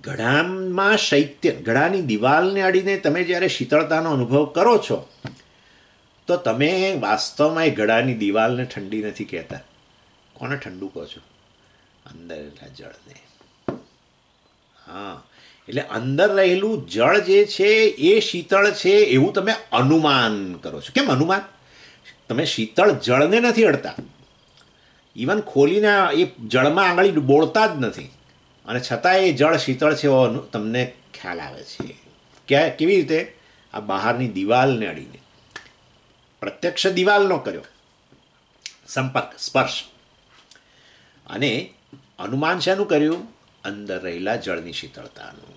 ઘડામાં શૈત્ય, ઘડાની દિવાલને અડીને તમે જ્યારે શીતળતાનો અનુભવ કરો છો તો તમે વાસ્તવમાં એ ઘડાની દિવાલને ઠંડી નથી કહેતા. કોને ઠંડુ કહો છો? અંદર રહેલા જળને. હા, એટલે અંદર રહેલું જળ જે છે એ શીતળ છે એવું તમે અનુમાન કરો છો. કેમ અનુમાન? તમે શીતળ જળને નથી અડતા, ઇવન ખોલીને એ જળમાં આંગળી બોળતા જ નથી, અને છતાં એ જળ શીતળ છે એવો તમને ખ્યાલ આવે છે. કેવી રીતે? આ બહારની દિવાલને અડીને. પ્રત્યક્ષ દિવાલનો કર્યો સંપર્ક, સ્પર્શ. અને અનુમાન શાનું કર્યું? અંદર રહેલા જળની શીતળતાનું.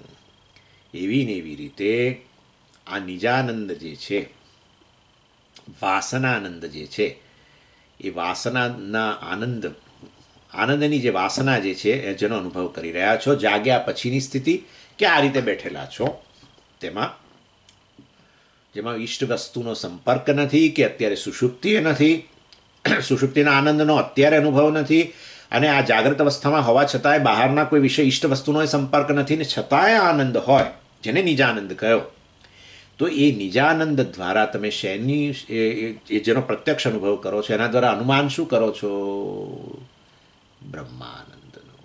એવી ને એવી રીતે આ નિજાનંદ જે છે, વાસનાનંદ જે છે, એ વાસનાના આનંદની જે વાસના જે છે એ જેનો અનુભવ કરી રહ્યા છો જાગ્યા પછીની સ્થિતિ, કે આ રીતે બેઠેલા છો જેમાં ઈષ્ટ વસ્તુનો સંપર્ક નથી, કે અત્યારે સુષુપ્તિ નથી, સુષુપ્તિના આનંદનો અત્યારે અનુભવ નથી, અને આ જાગ્રત અવસ્થામાં હોવા છતાંય બહારના કોઈ વિષય ઈષ્ટ વસ્તુનો સંપર્ક નથી, ને છતાંય આનંદ હોય, જેને નિજાનંદ કહ્યો. તો એ નિજાનંદ દ્વારા તમે શેની જેનો પ્રત્યક્ષ અનુભવ કરો છો એના દ્વારા અનુમાન શું કરો છો? બ્રહ્માનંદનો.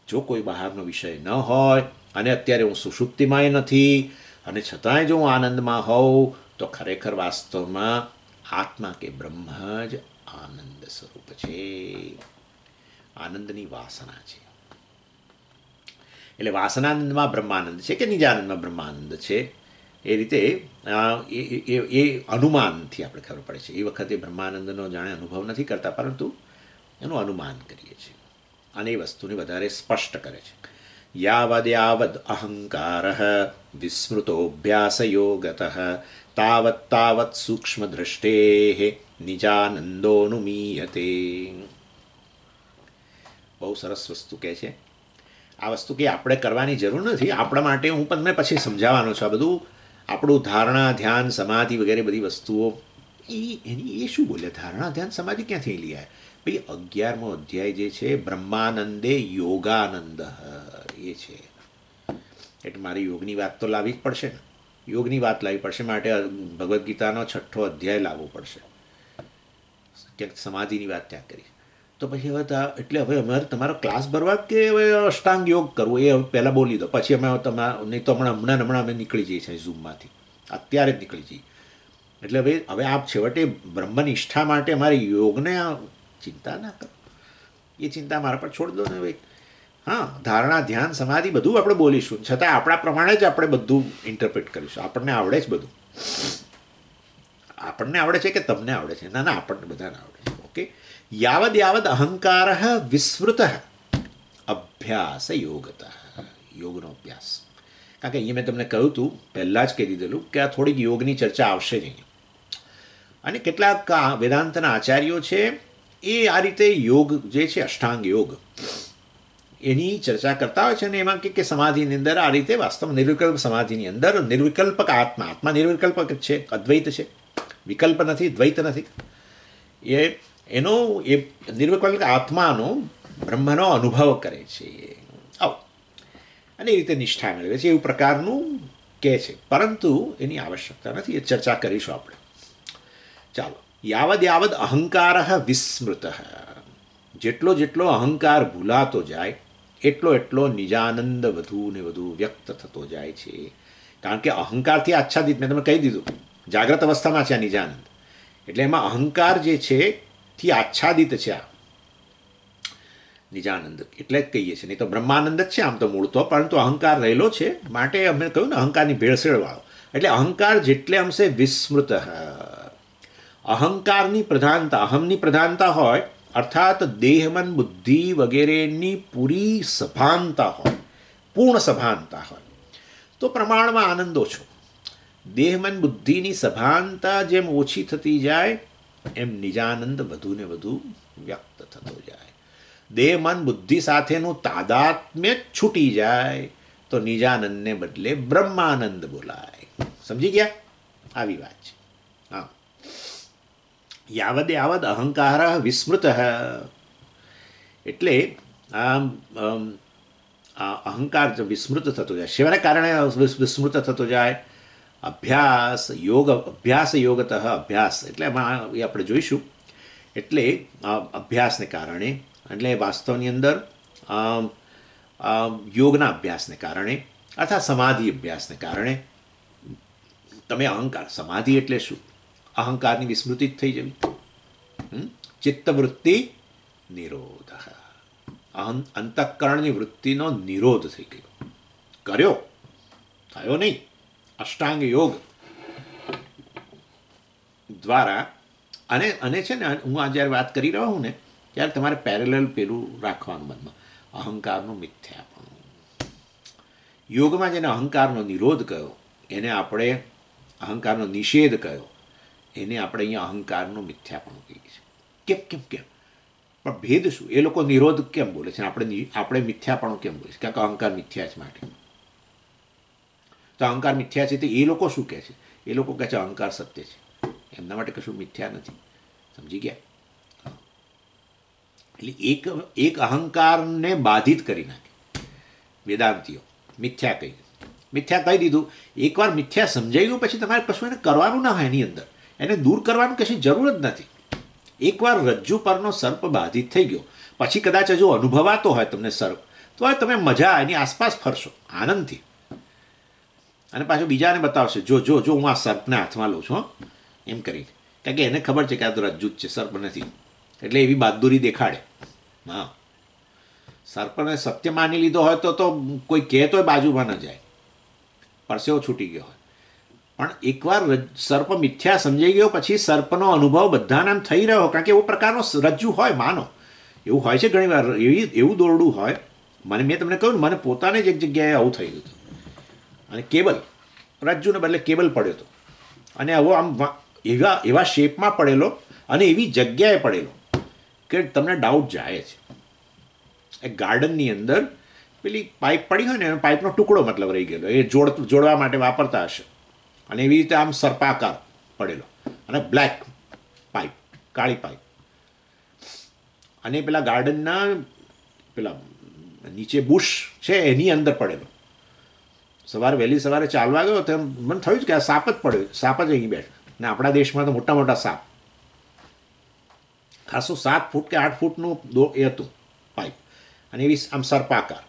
જો કોઈ બહારનો વિષય ન હોય અને અત્યારે હું સુષુપ્તિમાંય નથી, અને છતાંય જો હું આનંદમાં હોઉં, તો ખરેખર વાસ્તવમાં આત્મા કે બ્રહ્મ જ આનંદ સ્વરૂપ છે. આનંદની વાસના છે. એટલે વાસનાનંદમાં બ્રહ્માનંદ છે કે નિજાનંદમાં બ્રહ્માનંદ છે, એ રીતે એ અનુમાનથી આપણે ખબર પડે છે. એ વખતે બ્રહ્માનંદનો જાણે અનુભવ નથી કરતા, પરંતુ એનું અનુમાન કરીએ છીએ, અને એ વસ્તુને વધારે સ્પષ્ટ કરે છે. યાવદ અહંકાર વિસ્મૃતોભ્યાસયોગત તાવત સૂક્ષ્મ દ્રષ્ટે નિજાનંદોનુમીયતે. બહુ સરસ વસ્તુ કહે છે. આ વસ્તુ કે આપણે કરવાની જરૂર નથી, આપણા માટે હું તમને પછી સમજાવવાનો છું. આ બધું આપણું ધારણા, ધ્યાન, સમાધિ વગેરે બધી વસ્તુઓ એ શું બોલે? ધારણા, ધ્યાન, સમાધિ ક્યાંથી લઈ આવે? ભાઈ 11મો અધ્યાય જે છે બ્રહ્માનંદે યોગાનંદ એ છે. એટલે મારે યોગની વાત તો લાવવી જ પડશે ને, યોગની વાત લાવવી પડશે. માટે ભગવદ્ ગીતાનો 6ઠ્ઠો અધ્યાય લાવવો પડશે. ક્યાંક સમાધિની વાત ત્યાં કરી તો પછી હવે એટલે હવે અમારે તમારો ક્લાસ ભરવા કે હવે અષ્ટાંગ યોગ કરવો એ હવે પહેલાં બોલી દો, પછી અમે નહીં તો હમણાં અમે નીકળી જઈએ છીએ ઝૂમમાંથી, અત્યારે જ નીકળી જઈએ. એટલે હવે આપ છેવટે બ્રહ્મનિષ્ઠા માટે અમારે યોગને ચિંતા ના કરો, એ ચિંતા મારા પર છોડ દો ને ભાઈ. હા, ધારણા, ધ્યાન, સમાધિ બધું આપણે બોલીશું, છતાં આપણા પ્રમાણે જ આપણે બધું ઇન્ટરપ્રિટ કરીશું. આપણને આવડે જ બધું. આપણને આવડે છે કે તમને આવડે છે? ના, આપણને બધાને આવડે છે. ઓકે. યાવદ અહંકાર વિસ્મૃત અભ્યાસ યોગત, યોગનો અભ્યાસ. કારણ કે અહીંયા મેં તમને કહ્યું હતું, પહેલાં જ કહી દીધેલું કે આ થોડીક યોગની ચર્ચા આવશે જ અહીંયા. અને કેટલાક વેદાંતના આચાર્યો છે એ આ રીતે યોગ જે છે અષ્ટાંગ યોગ એની ચર્ચા કરતા હોય છે, અને એમાં કે સમાધિની અંદર આ રીતે વાસ્તવમાં નિર્વિકલ્પ સમાધિની અંદર નિર્વિકલ્પક આત્મા નિર્વિકલ્પક છે, અદ્વૈત છે, વિકલ્પ નથી, દ્વૈત નથી. એનો એ નિર્વિકલ્પક આત્માનો બ્રહ્મનો અનુભવ કરે છે આવો, અને એ રીતે નિષ્ઠા મેળવે છે, એવું પ્રકારનું કહે છે. પરંતુ એની આવશ્યકતા નથી, એ ચર્ચા કરીશું આપણે. ચાલો. યાવદ અહંકાર વિસ્મૃત, જેટલો અહંકાર ભૂલાતો જાય એટલો નિજાનંદ વધુ ને વધુ વ્યક્ત થતો જાય છે. કારણ કે અહંકારથી આચ્છાદિત, મેં તમને કહી દીધું, જાગ્રત અવસ્થામાં છે આ નિજાનંદ. એટલે એમાં અહંકાર જે છે થી આચ્છાદિત છે આ નિજાનંદ, એટલે જ કહીએ છીએ. નહીં તો બ્રહ્માનંદ જ છે આમ તો મૂળ તો, પરંતુ અહંકાર રહેલો છે માટે અમે કહ્યું ને અહંકારની ભેળસેળવાળો. એટલે અહંકાર જેટલે અંશે વિસ્મૃત, અહંકારની પ્રધાનતા, અહમની પ્રધાનતા હોય, અર્થાત દેહ મન બુદ્ધિ વગેરેની પૂરી સભાનતા હોય, પૂર્ણ સભાનતા હોય, તો પ્રમાણમાં આનંદ ઓછો. દેહ મન બુદ્ધિની સભાનતા જેમ ઓછી થતી જાય એમ નિજાનંદ વધુ ને વધુ વ્યક્ત થતો જાય. દેહ મન બુદ્ધિ સાથેનું તાદાત્મ્ય છૂટી જાય તો નિજાનંદને બદલે બ્રહ્માનંદ બોલાય. સમજી ગયા? આવી વાત છે. હા, યાવદ યાવદ અહંકાર વિસ્મૃત, એટલે આ અહંકાર વિસ્મૃત થતો જાય. શેના કારણે વિસ્મૃત થતો જાય? અભ્યાસ યોગ, અભ્યાસ યોગત, અભ્યાસ એટલે એમાં એ આપણે જોઈશું. એટલે અભ્યાસને કારણે, એટલે વાસ્તવની અંદર યોગના અભ્યાસને કારણે અથવા સમાધિ અભ્યાસને કારણે તમે અહંકાર, સમાધિ એટલે શું? અહંકારની વિસ્મૃતિ જ થઈ જવી. ચિત્તવૃત્તિ નિરોધ, અંતઃકરણની વૃત્તિનો નિરોધ થઈ ગયો. કર્યો, થયો નહીં. અષ્ટાંગ યોગ દ્વારા અને છે ને, હું આ જ્યારે વાત કરી રહ્યો હું ને, ત્યારે તમારે પેરેલલ પેલું રાખવાનું મનમાં, અહંકારનું મિથ્યાપણું. યોગમાં જેને અહંકારનો નિરોધ કયો, એને આપણે અહંકારનો નિષેધ કયો, એને આપણે અહીંયા અહંકારનું મિથ્યાપણું કહીએ છીએ. કેમ કેમ કેમ પણ ભેદ શું? એ લોકો નિરોધ કેમ બોલે છે, આપણે મિથ્યાપણું કેમ બોલે છે? કારણ કે અહંકાર મિથ્યા જ માટે. તો અહંકાર મિથ્યા છે તો એ લોકો શું કહે છે? એ લોકો કહે છે અહંકાર સત્ય છે. એમના માટે કશું મિથ્યા નથી. સમજી ગયા? એટલે એક અહંકારને બાધિત કરી નાખે વેદાંતિઓ. મિથ્યા કહી દીધું. એકવાર મિથ્યા સમજાઈ ગયું પછી તમારે કશું એને કરવાનું ના હોય. એની અંદર એને દૂર કરવાનું કશી જરૂર જ નથી. એકવાર રજ્જુ પરનો સર્પ બાધિત થઈ ગયો પછી કદાચ હજુ અનુભવાતો હોય તમને સર્પ, તો તમે મજા એની આસપાસ ફરશો આનંદથી, અને પાછું બીજાને બતાવશે, જો જો જો હું આ સર્પને હાથમાં લઉં છું એમ કરીને. કારણ કે એને ખબર છે કે આ તો રજ્જુ જ છે, સર્પ નથી. એટલે એવી બહાદુરી દેખાડે. હા, સર્પને સત્ય માની લીધો હોય તો કોઈ કહે તોય બાજુમાં ન જાય, પરસેવો છૂટી ગયો હોય. પણ એકવાર સર્પ મિથ્યા સમજાઈ ગયો પછી સર્પનો અનુભવ બધાને આમ થઈ રહ્યો, કારણ કે એવો પ્રકારનો રજ્જુ હોય. માનો એવું હોય છે ઘણી વાર, એવું દોરડું હોય. મેં તમને કહ્યું ને, મને પોતાને જ એક જગ્યાએ આવું થઈ ગયું હતું, અને કેબલ, રજ્જુને બદલે કેબલ પડ્યો હતો, અને આવો આમ એવા શેપમાં પડેલો અને એવી જગ્યાએ પડેલો કે તમને ડાઉટ જાય છે. એક ગાર્ડનની અંદર પેલી પાઇપ પડી હોય ને, એનો પાઇપનો ટુકડો મતલબ રહી ગયેલો, એ જોડવા માટે વાપરતા હશે, અને એવી રીતે આમ સર્પાકાર પડેલો, અને બ્લેક પાઇપ, કાળી પાઇપ, અને પેલા ગાર્ડનના પેલા નીચે બુશ છે એની અંદર પડેલો. વહેલી સવારે ચાલવા ગયો તો મને થયું કે આ સાપ જ પડ્યો, સાપ જ અહીં બેઠો. ને આપણા દેશમાં તો મોટા મોટા સાપ, ખાસું 7 ફૂટ કે 8 ફૂટનું એ હતું પાઇપ, અને એવી આમ સર્પાકાર.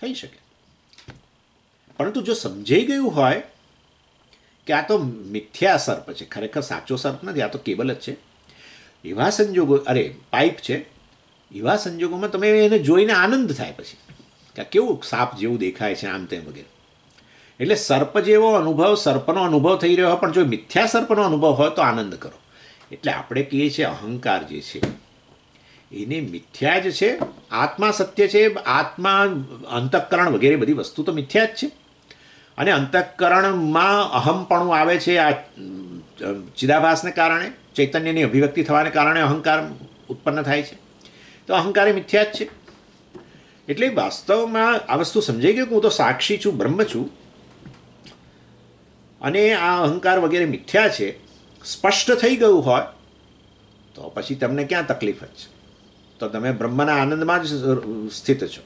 થઈ શકે. પરંતુ જો સમજાઈ ગયું હોય કે આ તો મિથ્યા સર્પ છે, ખરેખર સાચો સર્પ નથી, આ તો કેબલ જ છે, એવા સંજોગો, પાઇપ છે, એવા સંજોગોમાં તમે એને જોઈને આનંદ થાય પછી કે કેવું સાપ જેવું દેખાય છે, આમ તેમ વગેરે. એટલે સર્પ જેવો અનુભવ, સર્પનો અનુભવ થઈ રહ્યો હોય, પણ જો મિથ્યા સર્પનો અનુભવ હોય તો આનંદ કરો. એટલે આપણે કહીએ છીએ અહંકાર જે છે એને મિથ્યા જ છે, આત્મા સત્ય છે. આત્મા, અંતઃકરણ વગેરે બધી વસ્તુ તો મિથ્યા જ છે, અને અંતઃકરણમાં અહમપણું આવે છે. આ ચિદાભાસને કારણે, ચૈતન્યની અભિવ્યક્તિ થવાને કારણે અહંકાર ઉત્પન્ન થાય છે. તો અહંકાર એ મિથ્યા જ છે. એટલે વાસ્તવમાં આ વસ્તુ સમજાઈ ગયું કે હું તો સાક્ષી છું, બ્રહ્મ છું, અને આ અહંકાર વગેરે મિથ્યા છે, સ્પષ્ટ થઈ ગયું હોય તો પછી તમને ક્યાં તકલીફ જ છે? તો તમે બ્રહ્મના આનંદમાં જ સ્થિત છો.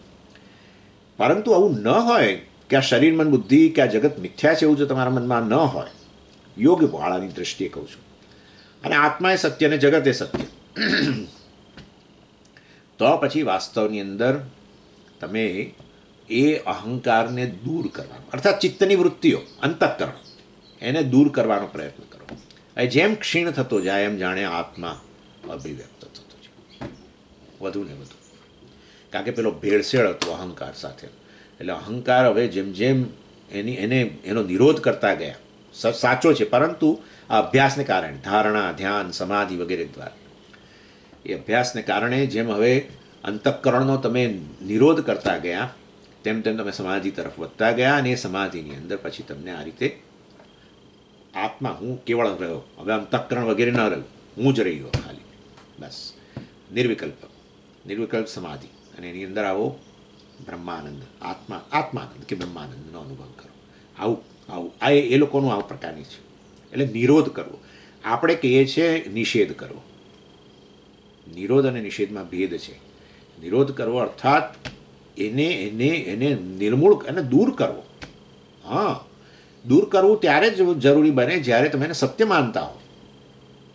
પરંતુ આવું ન હોય કે આ શરીર, મન, બુદ્ધિ કે આ જગત મિથ્યા છે એવું જો તમારા મનમાં ન હોય, યોગવાળાની દૃષ્ટિએ કહું છું, અને આત્મા એ સત્ય અને જગત એ સત્ય, તો પછી વાસ્તવની અંદર તમે એ અહંકારને દૂર કરવાનો, અર્થાત ચિત્તની વૃત્તિઓ, અંતઃકરણ, એને દૂર કરવાનો પ્રયત્ન કરો. જેમ ક્ષીણ થતો જાય એમ જાણે આત્મા અભિવ્યક્ત થતો જાય વધુ ને વધુ. કારણ કે પેલો ભેળસેળ હતો અહંકાર સાથે. એટલે અહંકાર હવે જેમ જેમ એનો નિરોધ કરતા ગયા સાચો છે, પરંતુ આ અભ્યાસને કારણે ધારણા, ધ્યાન, સમાધિ વગેરે દ્વારા એ અભ્યાસને કારણે જેમ હવે અંતઃકરણનો તમે નિરોધ કરતા ગયા તેમ તેમ તમે સમાધિ તરફ વધતા ગયા, અને એ સમાધિની અંદર પછી તમને આ રીતે આત્મા હું કેવળ રહ્યો, હવે અંતઃકરણ વગેરે ન રહ્યું, હું જ રહી ગયો ખાલી, બસ નિર્વિકલ્પ સમાધિ, અને એની અંદર આવો બ્રહ્માનંદ, આત્માનંદ કે બ્રહ્માનંદનો અનુભવ કરો. આવું આવું આ એ લોકોનું આવા પ્રકારની છે. એટલે નિરોધ કરવો, આપણે કહીએ છીએ નિષેધ કરવો. નિરોધ અને નિષેધમાં ભેદ છે. નિરોધ કરવો અર્થાત એને એને એને નિર્મૂળ અને દૂર કરવો. હા, દૂર કરવું ત્યારે જ જરૂરી બને જ્યારે તમે એને સત્ય માનતા હો.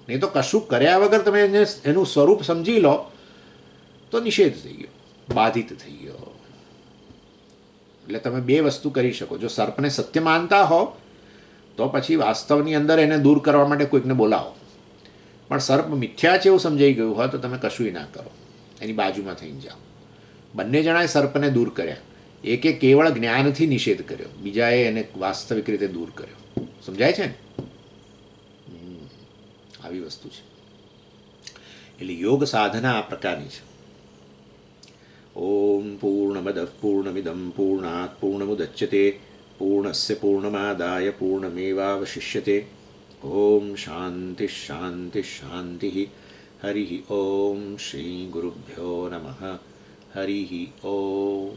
નહીં તો કશું કર્યા વગર તમે એને એનું સ્વરૂપ સમજી લો તો નિષેધ થઈ ગયો, બાધિત થઈ ગયો. એટલે તમે બે વસ્તુ કરી શકો. જો સર્પને સત્ય માનતા હો તો પછી વાસ્તવની અંદર એને દૂર કરવા માટે કોઈકને બોલાવો, પણ સર્પ મિથ્યા છે એવું સમજાઈ ગયું હોય તો તમે કશું ના કરો, એની બાજુમાં થઈને જાઓ. બંને જણાએ સર્પને દૂર કર્યા. એકે કેવળ જ્ઞાનથી નિષેધ કર્યો, બીજાએ એને વાસ્તવિક રીતે દૂર કર્યો. સમજાય છે ને? આવી વસ્તુ છે. એટલે યોગ સાધના આ પ્રકારની છે. ઓમ પૂર્ણમદ પૂર્ણમિદમ પૂર્ણાત પૂર્ણમુદચ્યતે પૂર્ણસ્ય પૂર્ણમાદાય પૂર્ણમેવાવશિષ્યતે. ઓમ શાંતિ શાંતિ શાંતિ. હરિ ઓમ શ્રી ગુરુભ્યો નમઃ. હરિ ઓમ.